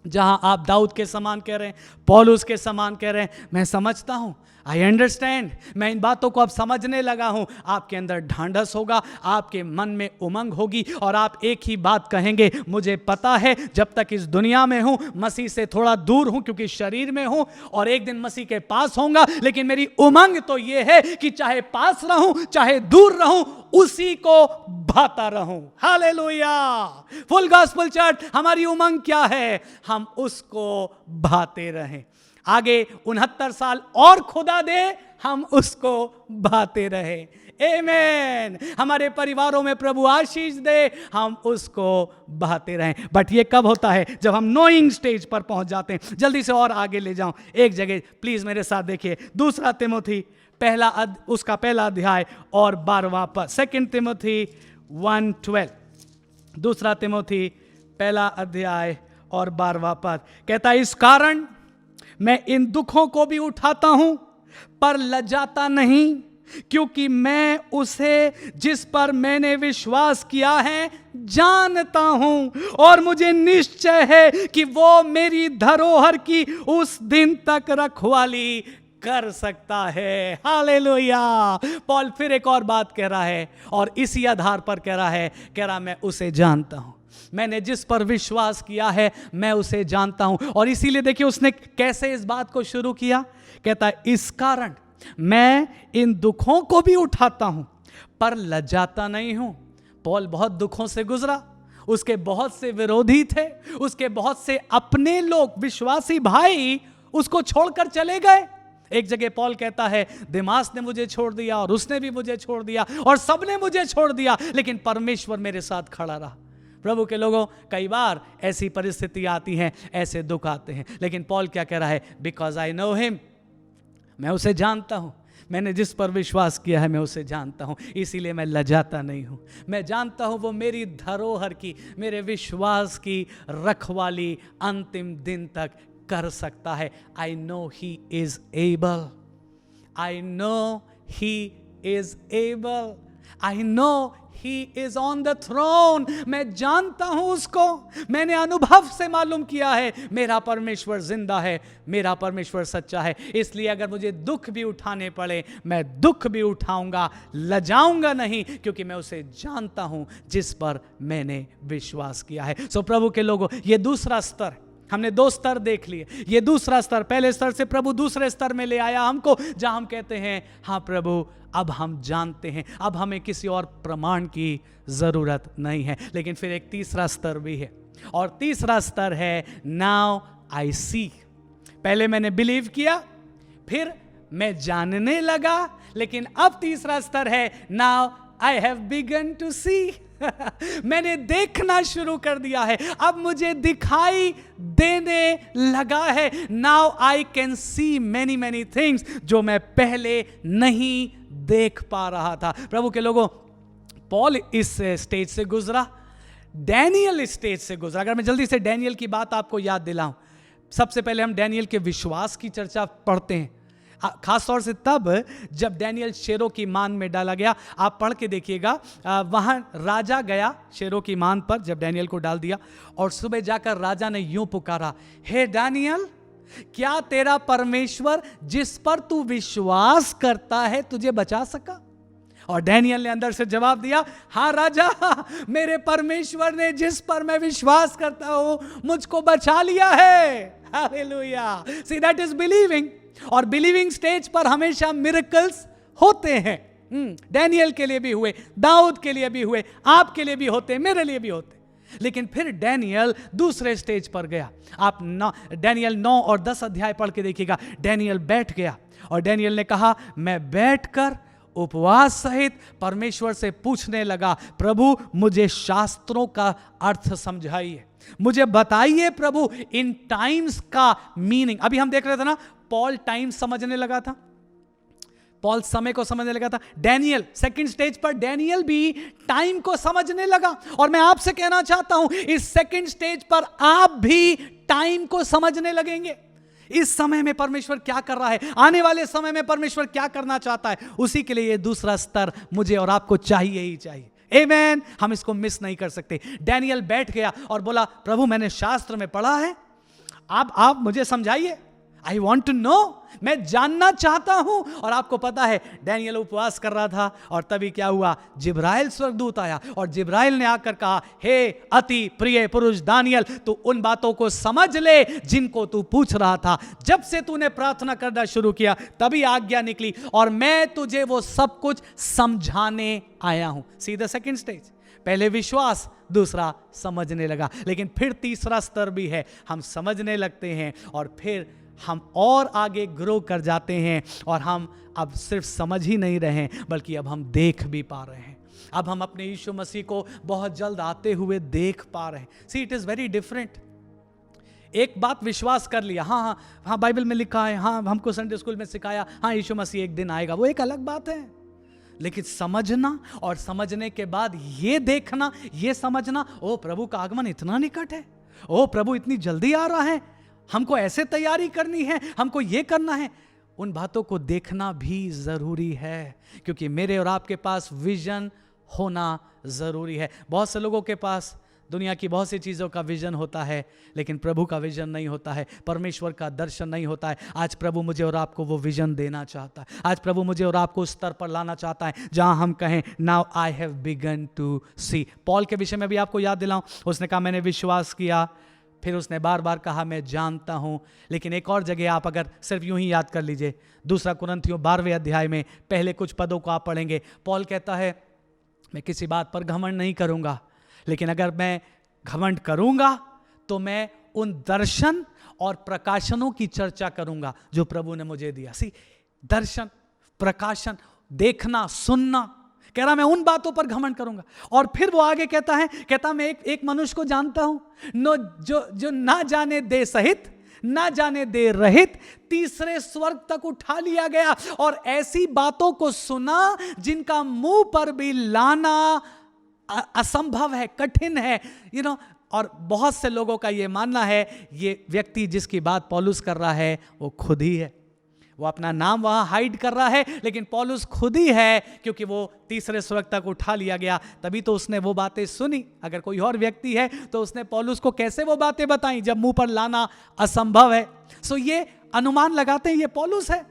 जहां आप दाऊद के समान कह रहे हैं, पौलुस के समान कह रहे हैं, मैं समझता हूं, आई अंडरस्टैंड, मैं इन बातों को अब समझने लगा हूं, आपके अंदर ढांढस होगा, आपके मन में उमंग होगी और आप एक ही बात कहेंगे, मुझे पता है जब तक इस दुनिया में हूं, मसीह से थोड़ा दूर हूं क्योंकि शरीर में हूं, और एक दिन मसीह के पास होऊंगा, लेकिन मेरी उमंग तो यह है कि चाहे पास रहूं चाहे दूर रहूं, उसी को भाता रहूं। हालेलुया। फुल गॉस्पेल चर्च, हमारी उमंग क्या है? हम उसको भाते रहें। आगे 69 साल और खुदा दे, हम उसको भाते रहे। आमेन। हमारे परिवारों में प्रभु आशीष दे, हम उसको भाते रहें। बट ये कब होता है? जब हम नोइंग स्टेज पर पहुंच जाते हैं। जल्दी से और आगे ले जाऊं एक जगह, प्लीज मेरे साथ देखिए, 2 तिमोथी उसका पहला अध्याय और 12वां पद। 2 तिमोथी 1:12, 2 तिमोथी पहला अध्याय और 12वां पद कहता है, इस कारण मैं इन दुखों को भी उठाता हूं पर लजाता नहीं, क्योंकि मैं उसे जिस पर मैंने विश्वास किया है जानता हूं, और मुझे निश्चय है कि वो मेरी धरोहर की उस दिन तक रखवाली कर सकता है। हालेलुया। पॉल फिर एक और बात कह रहा है और इसी आधार पर कह रहा मैं उसे जानता हूं, मैंने जिस पर विश्वास किया है मैं उसे जानता हूं। और इसीलिए देखिए उसने कैसे इस बात को शुरू किया, कहता है इस कारण मैं इन दुखों को भी उठाता हूं पर लजाता नहीं हूं। पॉल बहुत दुखों से गुजरा, उसके बहुत से विरोधी थे, उसके बहुत से अपने लोग विश्वासी भाई उसको छोड़कर चले गए। एक जगह पॉल कहता है, दिमास ने मुझे छोड़ दिया और उसने भी मुझे छोड़ दिया और सबने मुझे छोड़ दिया, लेकिन परमेश्वर मेरे साथ खड़ा रहा। प्रभु के लोगों, कई बार ऐसी परिस्थिति आती हैं, ऐसे दुख आते हैं, लेकिन पॉल क्या कह रहा है? बिकॉज आई नो हिम, मैं उसे जानता हूं, मैंने जिस पर विश्वास किया है मैं उसे जानता हूं, इसीलिए मैं लजाता नहीं हूं। मैं जानता हूं वो मेरी धरोहर की, मेरे विश्वास की रखवाली अंतिम दिन तक कर सकता है। I know he is able, I know he is able, I know he is on the throne. मैं जानता हूं उसको, मैंने अनुभव से मालूम किया है मेरा परमेश्वर जिंदा है, मेरा परमेश्वर सच्चा है। इसलिए अगर मुझे दुख भी उठाने पड़े मैं दुख भी उठाऊंगा, लजाऊंगा नहीं, क्योंकि मैं उसे जानता हूं जिस पर मैंने विश्वास किया है। सो प्रभु के लोगों, ये दूसरा स्तर, हमने 2 स्तर देख लिए, ये दूसरा स्तर। पहले स्तर से प्रभु दूसरे स्तर में ले आया हमको, जहां हम कहते हैं हाँ प्रभु अब हम जानते हैं, अब हमें किसी और प्रमाण की जरूरत नहीं है। लेकिन फिर एक तीसरा स्तर भी है, और तीसरा स्तर है नाउ आई सी। पहले मैंने बिलीव किया, फिर मैं जानने लगा, लेकिन अब तीसरा स्तर है, now I have begun to see. मैंने देखना शुरू कर दिया है, अब मुझे दिखाई देने लगा है। Now I can see many many things जो मैं पहले नहीं देख पा रहा था। प्रभु के लोगों, पॉल इस स्टेज से गुजरा, डैनियल इस स्टेज से गुजरा। अगर मैं जल्दी से डैनियल की बात आपको याद दिलाऊं, सबसे पहले हम डैनियल के विश्वास की चर्चा पढ़ते हैं, खास तौर से तब जब डैनियल शेरों की मान में डाला गया। आप पढ़ के देखिएगा, वहां राजा गया शेरों की मान पर जब डैनियल को डाल दिया, और सुबह जाकर राजा ने यूं पुकारा, हे डैनियल, क्या तेरा परमेश्वर जिस पर तू विश्वास करता है तुझे बचा सका? और डैनियल ने अंदर से जवाब दिया, हाँ राजा, मेरे परमेश्वर ने जिस पर मैं विश्वास करता हूं मुझको बचा लिया है। Hallelujah. See that is believing. और बिलीविंग स्टेज पर हमेशा मिरेकल्स होते हैं। डैनियल के लिए भी हुए, दाऊद के लिए भी हुए, आपके लिए भी होते, मेरे लिए भी होते। लेकिन फिर डैनियल दूसरे स्टेज पर गया। आप डैनियल 9 और 10 अध्याय पढ़ के देखिएगा। डैनियल बैठ गया और डैनियल ने कहा, मैं बैठकर उपवास सहित परमेश्वर से पूछने लगा, प्रभु मुझे शास्त्रों का अर्थ समझाइए, मुझे बताइए प्रभु इन टाइम्स का मीनिंग। अभी हम देख रहे थे ना, पॉल टाइम समझने लगा था, पॉल समय को समझने लगा था। डैनियल सेकंड स्टेज पर, डैनियल भी टाइम को समझने लगा। और मैं आपसे कहना चाहता हूं, इस सेकंड स्टेज पर आप भी टाइम को समझने लगेंगे। इस समय में परमेश्वर क्या कर रहा है, आने वाले समय में परमेश्वर क्या करना चाहता है, उसी के लिए ये दूसरा स्तर मुझे और आपको चाहिए ही चाहिए। आमेन। हम इसको मिस नहीं कर सकते। डैनियल बैठ गया और बोला, प्रभु मैंने शास्त्र में पढ़ा है, आप मुझे समझाइए, आई वॉन्ट टू नो, मैं जानना चाहता हूं। और आपको पता है डैनियल उपवास कर रहा था, और तभी क्या हुआ, जिब्राइल स्वर्गदूत आया और जिब्राइल ने आकर कहा, हे अति प्रिय पुरुष दानियल, तू उन बातों को समझ ले जिनको तू पूछ रहा था। जब से तूने प्रार्थना करना शुरू किया तभी आज्ञा निकली, और मैं तुझे वो सब कुछ समझाने आया हूं। सी द सेकंड स्टेज, पहले विश्वास, दूसरा समझने लगा। लेकिन फिर तीसरा स्तर भी है, हम समझने लगते हैं और फिर हम और आगे ग्रो कर जाते हैं, और हम अब सिर्फ समझ ही नहीं रहे हैं बल्कि अब हम देख भी पा रहे हैं। अब हम अपने यीशु मसीह को बहुत जल्द आते हुए देख पा रहे हैं। See it is very different. एक बात विश्वास कर लिया, हाँ बाइबल में लिखा है, हाँ हमको संडे स्कूल में सिखाया, हाँ यीशु मसीह एक दिन आएगा, वो एक अलग बात है। लेकिन समझना, और समझने के बाद ये देखना, ये समझना, ओ प्रभु का आगमन इतना निकट है, ओ प्रभु इतनी जल्दी आ रहा है, हमको ऐसे तैयारी करनी है, हमको ये करना है, उन बातों को देखना भी जरूरी है। क्योंकि मेरे और आपके पास विजन होना जरूरी है। बहुत से लोगों के पास दुनिया की बहुत सी चीज़ों का विजन होता है, लेकिन प्रभु का विजन नहीं होता है, परमेश्वर का दर्शन नहीं होता है। आज प्रभु मुझे और आपको वो विजन देना चाहता है। आज प्रभु मुझे और आपको उस स्तर पर लाना चाहता है जहां हम कहें, now I have begun to see. Paul के विषय में भी आपको याद दिलाऊं, उसने कहा मैंने विश्वास किया, फिर उसने बार बार कहा मैं जानता हूं। लेकिन एक और जगह आप अगर सिर्फ यूं ही याद कर लीजिए, 2 कुरिन्थियों 12वें अध्याय में पहले कुछ पदों को आप पढ़ेंगे, पॉल कहता है मैं किसी बात पर घमंड नहीं करूंगा, लेकिन अगर मैं घमंड करूंगा तो मैं उन दर्शन और प्रकाशनों की चर्चा करूंगा जो प्रभु ने मुझे दिया। सी, दर्शन, प्रकाशन, देखना, सुनना, कह रहा मैं उन बातों पर घमंड करूंगा। और फिर वो आगे कहता मैं एक मनुष्य को जानता हूं, नो जो ना जाने दे सहित, ना जाने दे रहित, तीसरे स्वर्ग तक उठा लिया गया, और ऐसी बातों को सुना जिनका मुंह पर भी लाना असंभव है, कठिन है, और बहुत से लोगों का यह मानना है ये व्यक्ति जिसकी बात पौलुस कर रहा है वो खुद ही है। वो अपना नाम वहां हाइड कर रहा है, लेकिन पौलुस खुद ही है, क्योंकि वो तीसरे स्वर्ग तक उठा लिया गया, तभी तो उसने वो बातें सुनी। अगर कोई और व्यक्ति है तो उसने पौलुस को कैसे वो बातें बताई जब मुंह पर लाना असंभव है। सो ये अनुमान लगाते हैं ये पौलुस है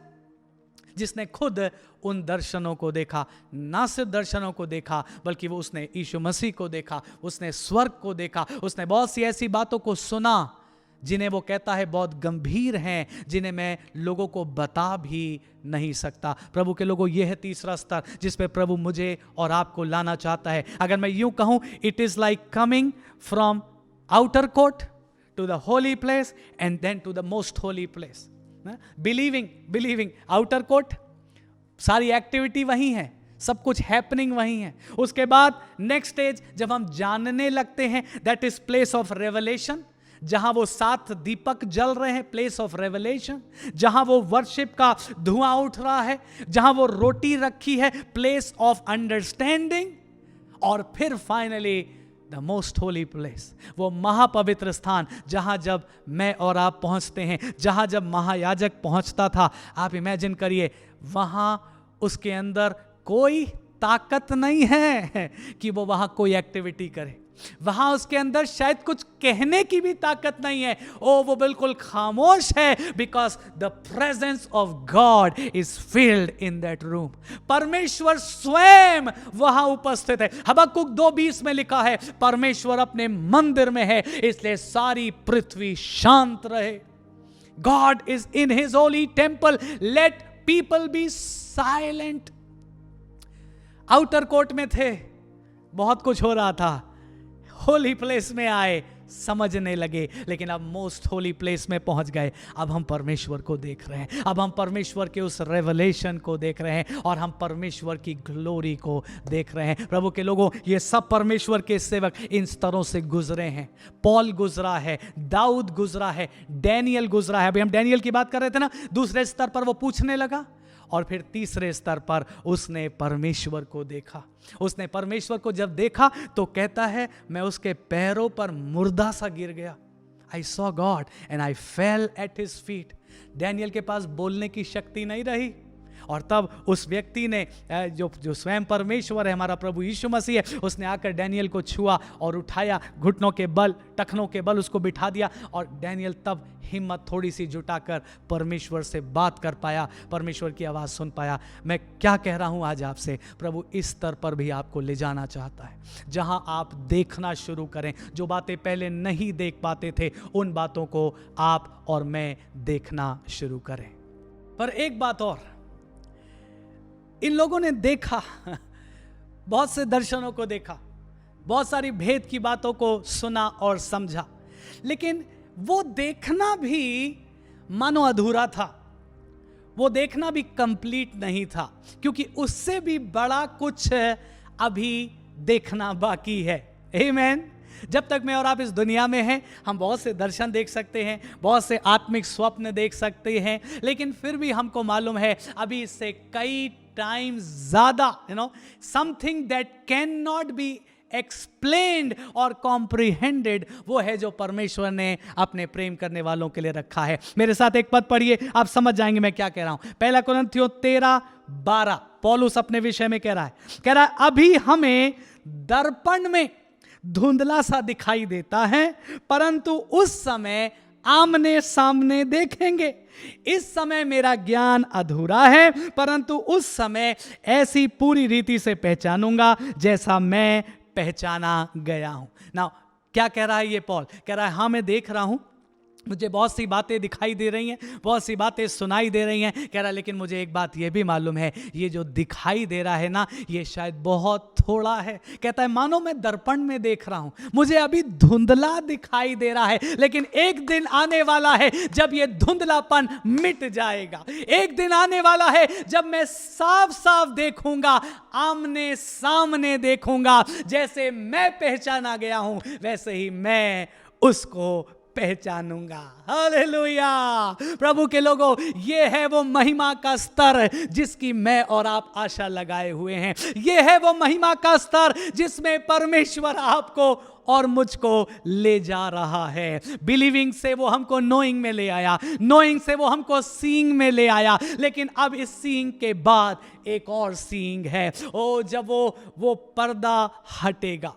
जिसने खुद उन दर्शनों को देखा। ना सिर्फ दर्शनों को देखा बल्कि वो उसने यीशु मसीह को देखा, उसने स्वर्ग को देखा, उसने बहुत सी ऐसी बातों को सुना जिन्हें वो कहता है बहुत गंभीर हैं, जिन्हें मैं लोगों को बता भी नहीं सकता। प्रभु के लोगों, यह है तीसरा स्तर जिस पे प्रभु मुझे और आपको लाना चाहता है। अगर मैं यूं कहूं, it is like coming from outer court to the holy place and then to the most holy place. Believing outer court, सारी एक्टिविटी वही है, सब कुछ हैपनिंग वही है। उसके बाद नेक्स्ट स्टेज जब हम जानने लगते हैं, that is place of revelation, जहां वो 7 दीपक जल रहे हैं, प्लेस ऑफ रेवलेशन, जहां वो वर्शिप का धुआं उठ रहा है, जहां वो रोटी रखी है, प्लेस ऑफ अंडरस्टैंडिंग, और फिर finally the most holy place, वो महापवित्र स्थान जहां जब मैं और आप पहुंचते हैं, जहां जब महायाजक पहुंचता था, आप इमेजिन करिए वहां उसके अंदर कोई ताकत नहीं है कि वो वहां कोई एक्टिविटी करे, वहां उसके अंदर शायद कुछ कहने की भी ताकत नहीं है, वो बिल्कुल खामोश है, because the presence of God is field in that room. परमेश्वर स्वयं वहां उपस्थित है। हबक्कुक 2:20 में लिखा है, परमेश्वर अपने मंदिर में है, इसलिए सारी पृथ्वी शांत रहे। God is in his Holi temple, let people be silent. Outer court में थे, बहुत कुछ हो रहा था, होली प्लेस में आए, समझने लगे, लेकिन अब मोस्ट होली प्लेस में पहुंच गए। अब हम परमेश्वर को देख रहे हैं, अब हम परमेश्वर के उस रेवलेशन को देख रहे हैं, और हम परमेश्वर की ग्लोरी को देख रहे हैं। प्रभु के लोगों, ये सब परमेश्वर के सेवक इन स्तरों से गुजरे हैं। पॉल गुजरा है, दाऊद गुजरा है, डैनियल गुजरा है। अभी हम डैनियल की बात कर रहे थे ना, दूसरे स्तर पर वो पूछने लगा, और फिर तीसरे स्तर पर उसने परमेश्वर को देखा। उसने परमेश्वर को जब देखा तो कहता है, मैं उसके पैरों पर मुर्दा सा गिर गया। I saw God and I fail at his feet. Daniel के पास बोलने की शक्ति नहीं रही, और तब उस व्यक्ति ने जो स्वयं परमेश्वर है, हमारा प्रभु यीशु मसीह है, उसने आकर डैनियल को छुआ और उठाया, घुटनों के बल, टखनों के बल उसको बिठा दिया, और डैनियल तब हिम्मत थोड़ी सी जुटाकर परमेश्वर से बात कर पाया, परमेश्वर की आवाज़ सुन पाया। मैं क्या कह रहा हूँ आज आपसे, प्रभु इस स्तर पर भी आपको ले जाना चाहता है, जहाँ आप देखना शुरू करें, जो बातें पहले नहीं देख पाते थे, उन बातों को आप और मैं देखना शुरू करें। पर एक बात और, इन लोगों ने देखा, बहुत से दर्शनों को देखा, बहुत सारी भेद की बातों को सुना और समझा, लेकिन वो देखना भी मानो अधूरा था, वो देखना भी कंप्लीट नहीं था, क्योंकि उससे भी बड़ा कुछ अभी देखना बाकी है। आमीन। जब तक मैं और आप इस दुनिया में हैं, हम बहुत से दर्शन देख सकते हैं, बहुत से आत्मिक स्वप्न देख सकते हैं, लेकिन फिर भी हमको मालूम है अभी इससे कई टाइम ज्यादा, something that can not be explained और कॉम्प्रिहेंडेड, वो है जो परमेश्वर ने अपने प्रेम करने वालों के लिए रखा है। मेरे साथ एक पद पढ़िए, आप समझ जाएंगे मैं क्या कह रहा हूं। 1 कुरिन्थियों 13:12 पौलुस अपने विषय में कह रहा है, अभी हमें दर्पण में धुंधला सा दिखाई देता है, परंतु उस समय आमने सामने देखेंगे। इस समय मेरा ज्ञान अधूरा है, परंतु उस समय ऐसी पूरी रीति से पहचानूंगा जैसा मैं पहचाना गया हूं। नाउ क्या कह रहा है ये पॉल? कह रहा है, हाँ मैं देख रहा हूं, मुझे बहुत सी बातें दिखाई दे रही हैं, बहुत सी बातें सुनाई दे रही हैं। कह रहा है लेकिन मुझे एक बात यह भी मालूम है, ये जो दिखाई दे रहा है ना, ये शायद बहुत थोड़ा है। कहता है मानो मैं दर्पण में देख रहा हूं, मुझे अभी धुंधला दिखाई दे रहा है, लेकिन एक दिन आने वाला है जब ये धुंधलापन मिट जाएगा। एक दिन आने वाला है जब मैं साफ साफ देखूंगा, आमने सामने देखूंगा। जैसे मैं पहचाना गया हूं, वैसे ही मैं उसको पहचानूंगा। हालेलुया। प्रभु के लोगों, ये है वो महिमा का स्तर जिसकी मैं और आप आशा लगाए हुए हैं। ये है वो महिमा का स्तर जिसमें परमेश्वर आपको और मुझको ले जा रहा है। बिलीविंग से वो हमको नोइंग में ले आया, नोइंग से वो हमको सीइंग में ले आया, लेकिन अब इस सीइंग के बाद एक और सीइंग है। ओ जब वो पर्दा हटेगा,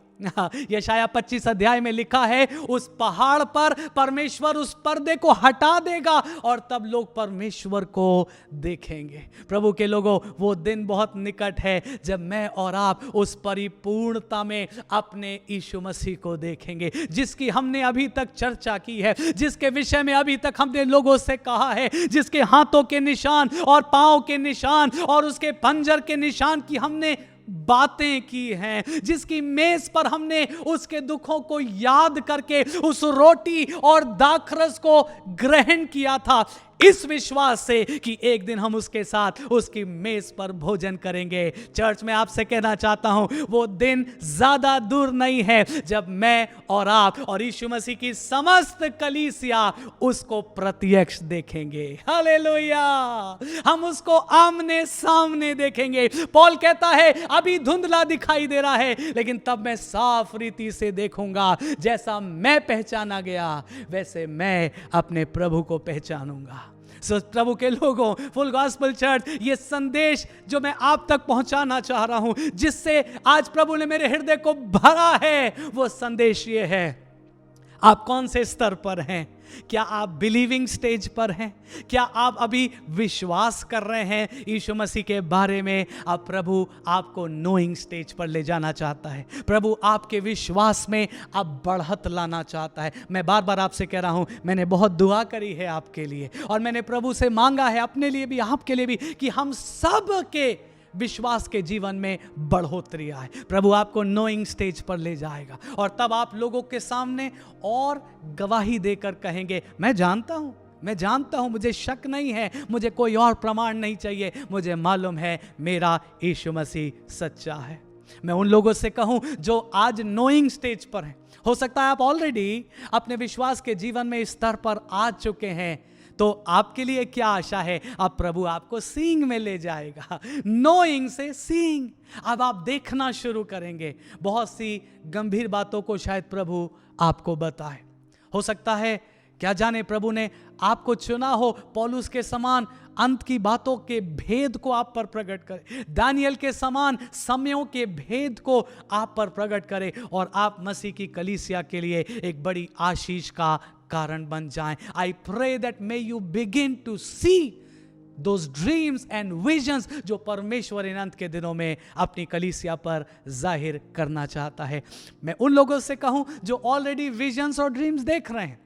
यशाया 25 अध्याय में लिखा है, उस पहाड़ पर परमेश्वर उस पर्दे को हटा देगा और तब लोग परमेश्वर को देखेंगे। प्रभु के लोगों, वो दिन बहुत निकट है जब मैं और आप उस परिपूर्णता में अपने यीशु मसीह को देखेंगे, जिसकी हमने अभी तक चर्चा की है, जिसके विषय में अभी तक हमने लोगों से कहा है, जिसके हाथों के निशान और पांव के निशान और उसके पंजर के निशान की हमने बातें की हैं, जिसकी मेज पर हमने उसके दुखों को याद करके उस रोटी और दाखरस को ग्रहण किया था। इस विश्वास से कि एक दिन हम उसके साथ उसकी मेज पर भोजन करेंगे। चर्च में आपसे कहना चाहता हूं, वो दिन ज्यादा दूर नहीं है जब मैं और आप और यीशु मसीह की समस्त कलीसिया उसको प्रत्यक्ष देखेंगे। हालेलुया, हम उसको आमने सामने देखेंगे। पौल कहता है अभी धुंधला दिखाई दे रहा है, लेकिन तब मैं साफ रीति से देखूंगा। जैसा मैं पहचाना गया वैसे मैं अपने प्रभु को पहचानूंगा। सो प्रभु के लोगों, फुल गॉस्पेल चर्च, ये संदेश जो मैं आप तक पहुंचाना चाह रहा हूं, जिससे आज प्रभु ने मेरे हृदय को भरा है, वो संदेश ये है, आप कौन से स्तर पर हैं? क्या आप बिलीविंग स्टेज पर हैं? क्या आप अभी विश्वास कर रहे हैं यीशु मसीह के बारे में? अब प्रभु आपको नोइंग स्टेज पर ले जाना चाहता है। प्रभु आपके विश्वास में अब बढ़त लाना चाहता है। मैं बार बार आपसे कह रहा हूं, मैंने बहुत दुआ करी है आपके लिए, और मैंने प्रभु से मांगा है अपने लिए भी, आपके लिए भी, कि हम सब के विश्वास के जीवन में बढ़ोतरी आए। प्रभु आपको नोइंग स्टेज पर ले जाएगा, और तब आप लोगों के सामने और गवाही देकर कहेंगे, मैं जानता हूं, मुझे शक नहीं है, मुझे कोई और प्रमाण नहीं चाहिए, मुझे मालूम है मेरा यीशु मसीह सच्चा है। मैं उन लोगों से कहूं जो आज नोइंग स्टेज पर हैं, हो सकता है आप ऑलरेडी अपने विश्वास के जीवन में इस स्तर पर आ चुके हैं, तो आपके लिए क्या आशा है? अब प्रभु आपको सीइंग में ले जाएगा, नोइंग से सीइंग। अब आप देखना शुरू करेंगे। बहुत सी गंभीर बातों को शायद प्रभु आपको बताए। हो सकता है, क्या जाने, प्रभु ने आपको चुना हो पौलुस के समान अंत की बातों के भेद को आप पर प्रकट करे, दानियल के समान समयों के भेद को आप पर प्रकट करे, और आप मसीह की कलीसिया के लिए एक बड़ी आशीष का कारण बन जाएं। I pray that may you begin to see those dreams and visions जो परमेश्वर इन अंत के दिनों में अपनी कलीसिया पर जाहिर करना चाहता है। मैं उन लोगों से कहूं जो ऑलरेडी विजन्स और ड्रीम्स देख रहे हैं,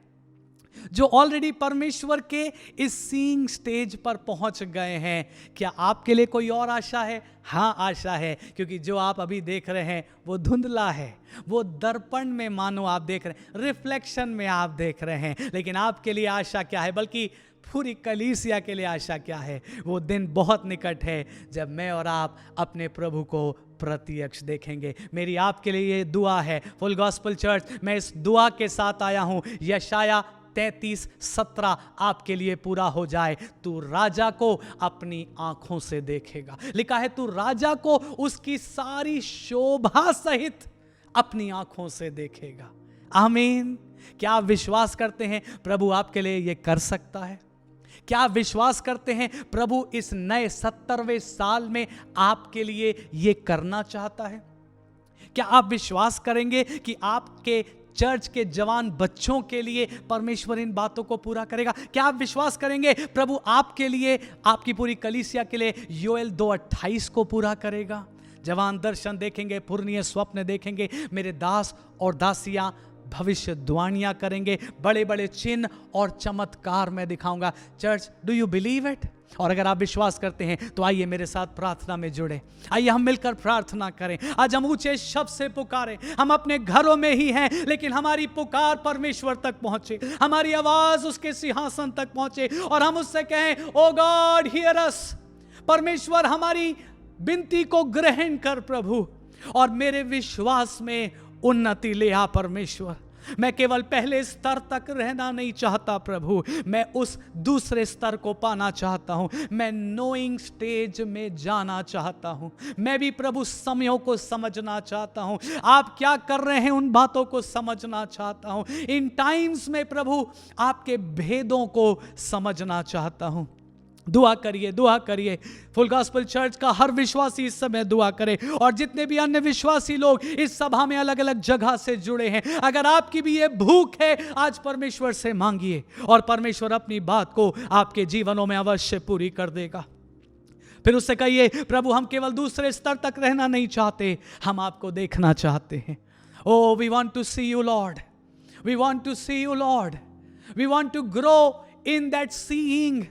जो ऑलरेडी परमेश्वर के इस सीइंग स्टेज पर पहुंच गए हैं, क्या आपके लिए कोई और आशा है? हाँ, आशा है, क्योंकि जो आप अभी देख रहे हैं वो धुंधला है, वो दर्पण में मानो आप देख रहे हैं, रिफ्लेक्शन में आप देख रहे हैं। लेकिन आपके लिए आशा क्या है, बल्कि पूरी कलीसिया के लिए आशा क्या है? वो दिन बहुत निकट है जब मैं और आप अपने प्रभु को प्रत्यक्ष देखेंगे। मेरी आपके लिए ये दुआ है फुल गॉस्पेल चर्च। मैं इस दुआ के साथ आया हूं, यशाया 33:17 आपके लिए पूरा हो जाए। तू राजा को अपनी आंखों से देखेगा। लिखा है, तू राजा को उसकी सारी शोभा सहित अपनी आंखों से देखेगा। आमीन। क्या आप विश्वास करते हैं प्रभु आपके लिए ये कर सकता है? क्या आप विश्वास करते हैं प्रभु इस नए 70वें साल में आपके लिए ये करना चाहता है? क्या आप विश्वास करेंगे कि आपके चर्च के जवान बच्चों के लिए परमेश्वर इन बातों को पूरा करेगा? क्या आप विश्वास करेंगे प्रभु आपके लिए, आपकी पूरी कलीसिया के लिए योएल 2:28 को पूरा करेगा? जवान दर्शन देखेंगे, पूर्णीय स्वप्न देखेंगे, मेरे दास और दासियां भविष्यद्वाणियां करेंगे, बड़े बड़े चिन्ह और चमत्कार मैं दिखाऊंगा। Church, do you believe it? और अगर आप विश्वास करते हैं तो आइए मेरे साथ प्रार्थना में जुड़े। आइए हम मिलकर प्रार्थना करें। आज हम ऊंचे शब्द से पुकारें। हम अपने घरों में ही हैं, लेकिन हमारी पुकार परमेश्वर तक पहुंचे, हमारी आवाज उसके सिंहासन तक पहुंचे, और हम उससे कहें, ओ गॉड हियर अस। परमेश्वर, हमारी विनती को ग्रहण कर प्रभु, और मेरे विश्वास में उन्नति ले आ परमेश्वर। मैं केवल पहले स्तर तक रहना नहीं चाहता प्रभु, मैं उस दूसरे स्तर को पाना चाहता हूं। मैं नोइंग स्टेज में जाना चाहता हूं। मैं भी प्रभु समयों को समझना चाहता हूं, आप क्या कर रहे हैं उन बातों को समझना चाहता हूं। इन टाइम्स में प्रभु आपके भेदों को समझना चाहता हूं। दुआ करिए, दुआ करिए। फुल गॉस्पेल चर्च का हर विश्वासी इस समय दुआ करे, और जितने भी अन्य विश्वासी लोग इस सभा में अलग अलग जगह से जुड़े हैं, अगर आपकी भी ये भूख है, आज परमेश्वर से मांगिए, और परमेश्वर अपनी बात को आपके जीवनों में अवश्य पूरी कर देगा। फिर उससे कहिए, प्रभु हम केवल दूसरे स्तर तक रहना नहीं चाहते, हम आपको देखना चाहते हैं। O we want to see you Lord, we want to see you Lord, we want to grow in that seeing.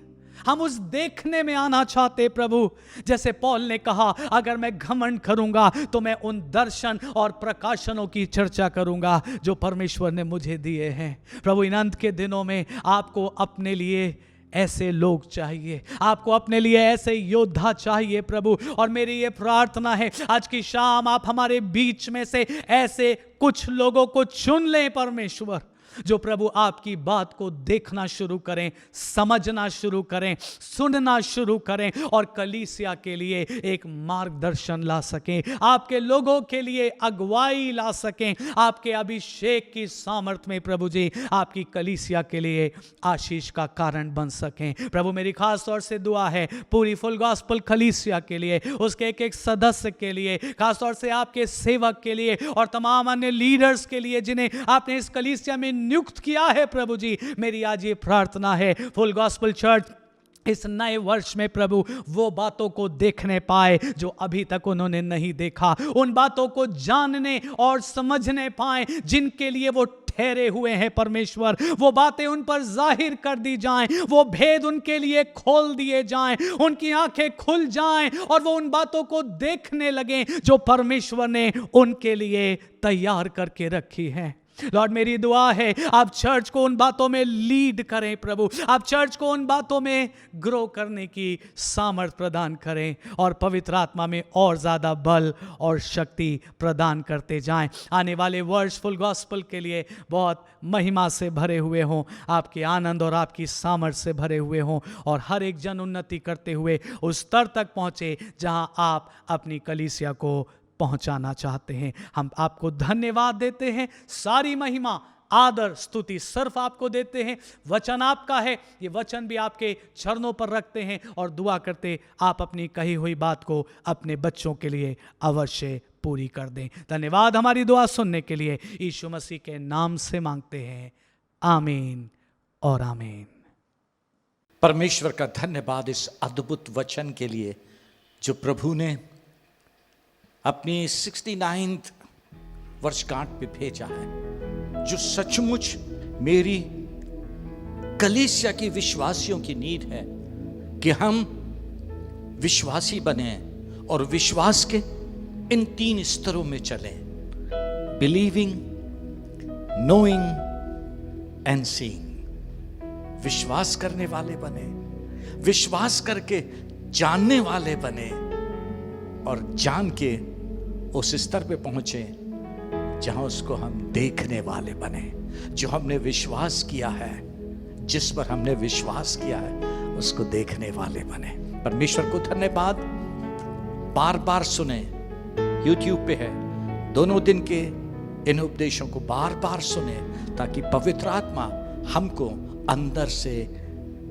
हम उस देखने में आना चाहते प्रभु। जैसे पौल ने कहा, अगर मैं घमंड करूंगा तो मैं उन दर्शन और प्रकाशनों की चर्चा करूंगा जो परमेश्वर ने मुझे दिए हैं। प्रभु इन अंत के दिनों में आपको अपने लिए ऐसे लोग चाहिए, आपको अपने लिए ऐसे योद्धा चाहिए प्रभु। और मेरी ये प्रार्थना है आज की शाम आप हमारे बीच में से ऐसे कुछ लोगों को चुन लें परमेश्वर, जो प्रभु आपकी बात को देखना शुरू करें, समझना शुरू करें, सुनना शुरू करें और कलीसिया के लिए एक मार्गदर्शन ला सकें, आपके लोगों के लिए अगुवाई ला सकें, आपके अभिषेक की सामर्थ में प्रभु जी आपकी कलीसिया के लिए आशीष का कारण बन सकें। प्रभु मेरी खास तौर से दुआ है पूरी फुल गॉस्पल कलीसिया के लिए, उसके एक एक सदस्य के लिए, खास तौर से आपके सेवक के लिए और तमाम अन्य लीडर्स के लिए जिन्हें आपने इस कलीसिया में नियुक्त किया है। प्रभु जी मेरी आज ये प्रार्थना है फुल गॉस्पल चर्च इस नए वर्ष में प्रभु वो बातों को देखने पाए जो अभी तक उन्होंने नहीं देखा, उन बातों को जानने और समझने पाए जिनके लिए वो ठहरे हुए हैं परमेश्वर, वो बातें उन पर जाहिर कर दी जाएं, वो भेद उनके लिए खोल दिए जाएं, उनकी आंखें खुल जाएं और वो उन बातों को देखने लगें जो परमेश्वर ने उनके लिए तैयार करके रखी है। लॉर्ड मेरी दुआ है आप चर्च को उन बातों में लीड करें प्रभु, आप चर्च को उन बातों में ग्रो करने की सामर्थ प्रदान करें और पवित्र आत्मा में और ज़्यादा बल और शक्ति प्रदान करते जाएं। आने वाले वर्ष फुल गॉस्पल के लिए बहुत महिमा से भरे हुए हों, आपके आनंद और आपकी सामर्थ से भरे हुए हों और हर एक जन उन्नति करते हुए उस स्तर तक पहुँचे जहाँ आप अपनी कलीसिया को पहुंचाना चाहते हैं। हम आपको धन्यवाद देते हैं, सारी महिमा आदर स्तुति सिर्फ आपको देते हैं। वचन आपका है, ये वचन भी आपके चरणों पर रखते हैं और दुआ करते आप अपनी कही हुई बात को अपने बच्चों के लिए अवश्य पूरी कर दें। धन्यवाद हमारी दुआ सुनने के लिए, यीशु मसीह के नाम से मांगते हैं, आमीन और आमीन। परमेश्वर का धन्यवाद इस अद्भुत वचन के लिए जो प्रभु ने अपनी 69th वर्षगांठ पे भेजा है, जो सचमुच मेरी कलीसिया की विश्वासियों की नीड है कि हम विश्वासी बने और विश्वास के इन 3 स्तरों में चलें, बिलीविंग, नोइंग एंड सीइंग। विश्वास करने वाले बने, विश्वास करके जानने वाले बने और जान के उस स्तर पे पहुंचे जहां उसको हम देखने वाले बने। जो हमने विश्वास किया है, जिस पर हमने विश्वास किया है, उसको देखने वाले बने। परमेश्वर को धन्यवाद। बार बार सुने, YouTube पे है, दोनों दिन के इन उपदेशों को बार बार सुने ताकि पवित्र आत्मा हमको अंदर से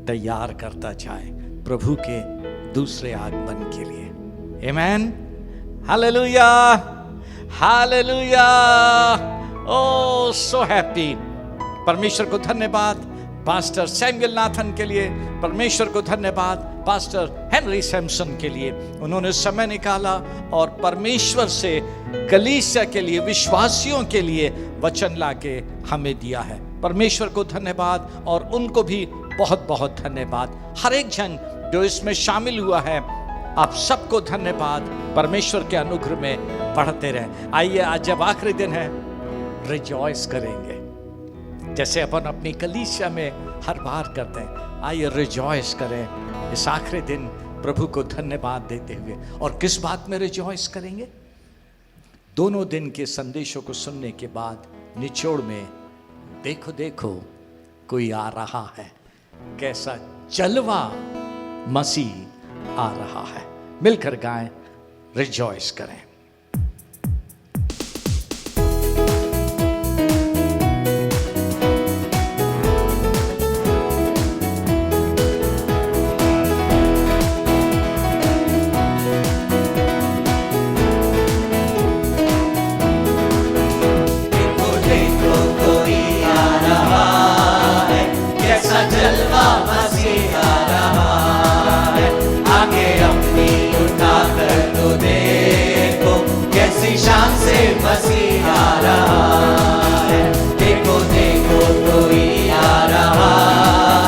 तैयार करता जाए प्रभु के दूसरे आगमन के लिए। आमीन, हालेलुया, हालेलुया। ओह सो हैप्पी। परमेश्वर को धन्यवाद पास्टर सैमुअल नाथन के लिए, परमेश्वर को धन्यवाद पास्टर हेनरी सैमसन के लिए, उन्होंने समय निकाला और परमेश्वर से कलीसिया के लिए, विश्वासियों के लिए वचन लाके हमें दिया है। परमेश्वर को धन्यवाद और उनको भी बहुत बहुत धन्यवाद। हर एक जन जो इसमें शामिल हुआ है, आप सबको धन्यवाद। परमेश्वर के अनुग्रह में बढ़ते रहें। आइए आज जब आखिरी दिन है, रिजॉइस करेंगे जैसे अपन अपनी कलीसिया में हर बार करते हैं। आइए रिजॉइस करें इस आखिरी दिन प्रभु को धन्यवाद देते हुए। और किस बात में रिजॉइस करेंगे? दोनों दिन के संदेशों को सुनने के बाद निचोड़ में देखो देखो कोई आ रहा है, कैसा जलवा मसीह आ रहा है। मिलकर गाएं, रिजॉइस करें। मसीह आ रहा है, देखो देखो कोई आ रहा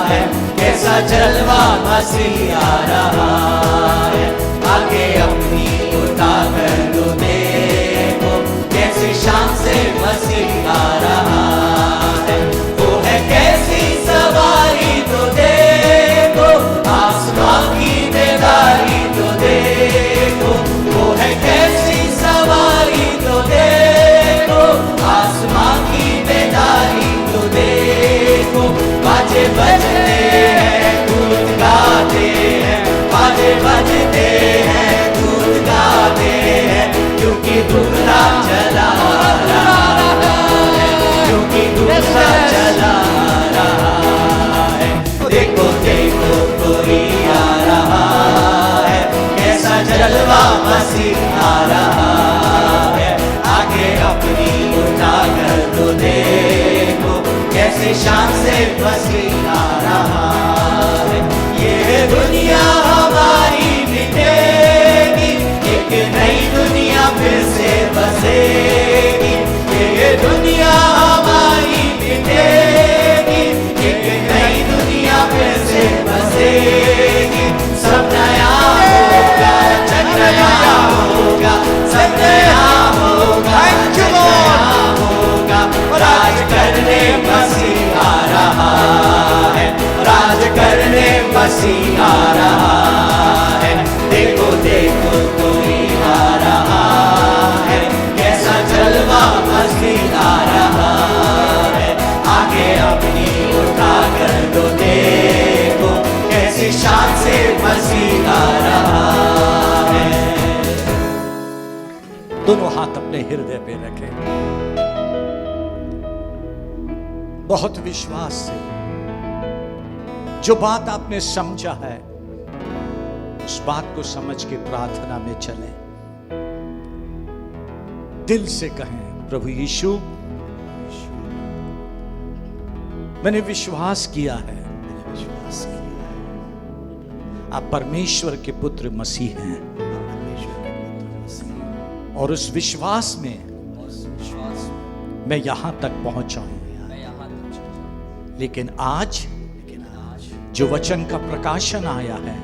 है, कैसा जलवा मसीह आ रहा है। आगे अपनी उठा कर तो देखो, कैसी शान से मसीह आ रहा है। वो है कैसी सवारी तो देखो, कैसा जलवा मसीह आ रहा है, आगे अपनी उठा कर तो देखो, कैसे शान से मसीह आ रहा है। ये दुनिया हमारी मिटेगी, एक नई दुनिया फिर से बसेगी। ये दुनिया हमारी मिटेगी, एक नई दुनिया फिर से बसेगी। सब नया होगा, जग नया होगा, सब नया होगा, जग नया होगा। राज करने मसीह आ रहा है, राज करने मसीह आ रहा है। देखो देखो कोई आ रहा है, कैसा जलवा मसीह आ रहा है। आगे अपनी उठा कर दो देखो, कैसी शान से मसीह आ रहा है। दोनों हाथ अपने हृदय पे रखें, बहुत विश्वास से जो बात आपने समझा है उस बात को समझ के प्रार्थना में चलें। दिल से कहें, प्रभु यीशु मैंने विश्वास किया है, आप परमेश्वर के पुत्र मसीह हैं, और उस विश्वास में मैं यहां तक पहुंचा हूं। लेकिन आज जो वचन का प्रकाशन आया है,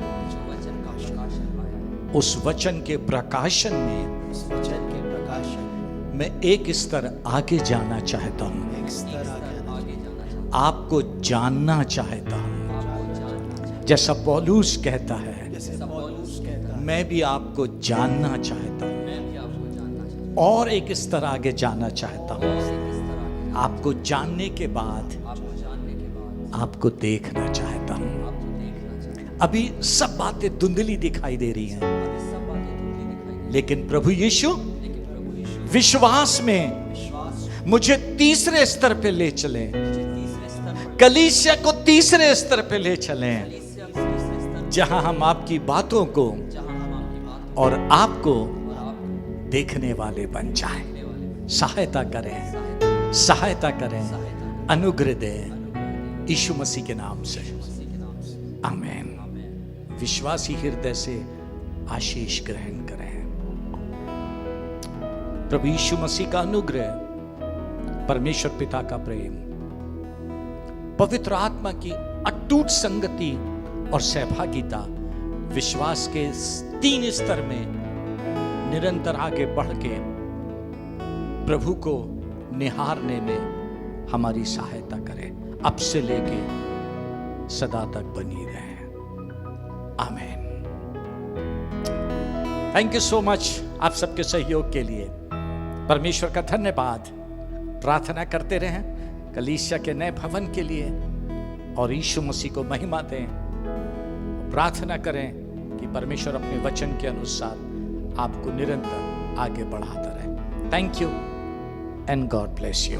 उस वचन के प्रकाशन में मैं एक स्तर आगे जाना चाहता हूं, आपको जानना चाहता हूं। जैसा पौलुस कहता है, मैं भी आपको जानना चाहता हूं और एक स्तर आगे जाना चाहता हूं। आपको जानने के बाद आपको देखना चाहता हूं। अभी सब बातें धुंधली दिखाई दे रही हैं, लेकिन प्रभु यीशु विश्वास में मुझे तीसरे स्तर पे ले चले, कलीसिया को तीसरे स्तर पे ले चले, जहां हम आपकी बातों को और आपको देखने वाले बन जाएं। सहायता करें, सहायता करें, अनुग्रह दें यीशु मसीह के नाम से, आमीन। विश्वासी हृदय से आशीष ग्रहण करें। प्रभु यीशु मसीह का अनुग्रह, परमेश्वर पिता का प्रेम, पवित्र आत्मा की अटूट संगति और सहभागिता विश्वास के 3 स्तर में निरंतर आगे बढ़ के प्रभु को निहारने में हमारी सहायता करे, अब से लेके सदा तक बनी रहे। आमीन। थैंक यू सो मच आप सबके सहयोग के लिए। परमेश्वर का धन्यवाद। प्रार्थना करते रहें कलीसिया के नए भवन के लिए और यीशु मसीह को महिमा दें। प्रार्थना करें कि परमेश्वर अपने वचन के अनुसार आपको निरंतर आगे बढ़ाता रहे। Thank you and God bless you.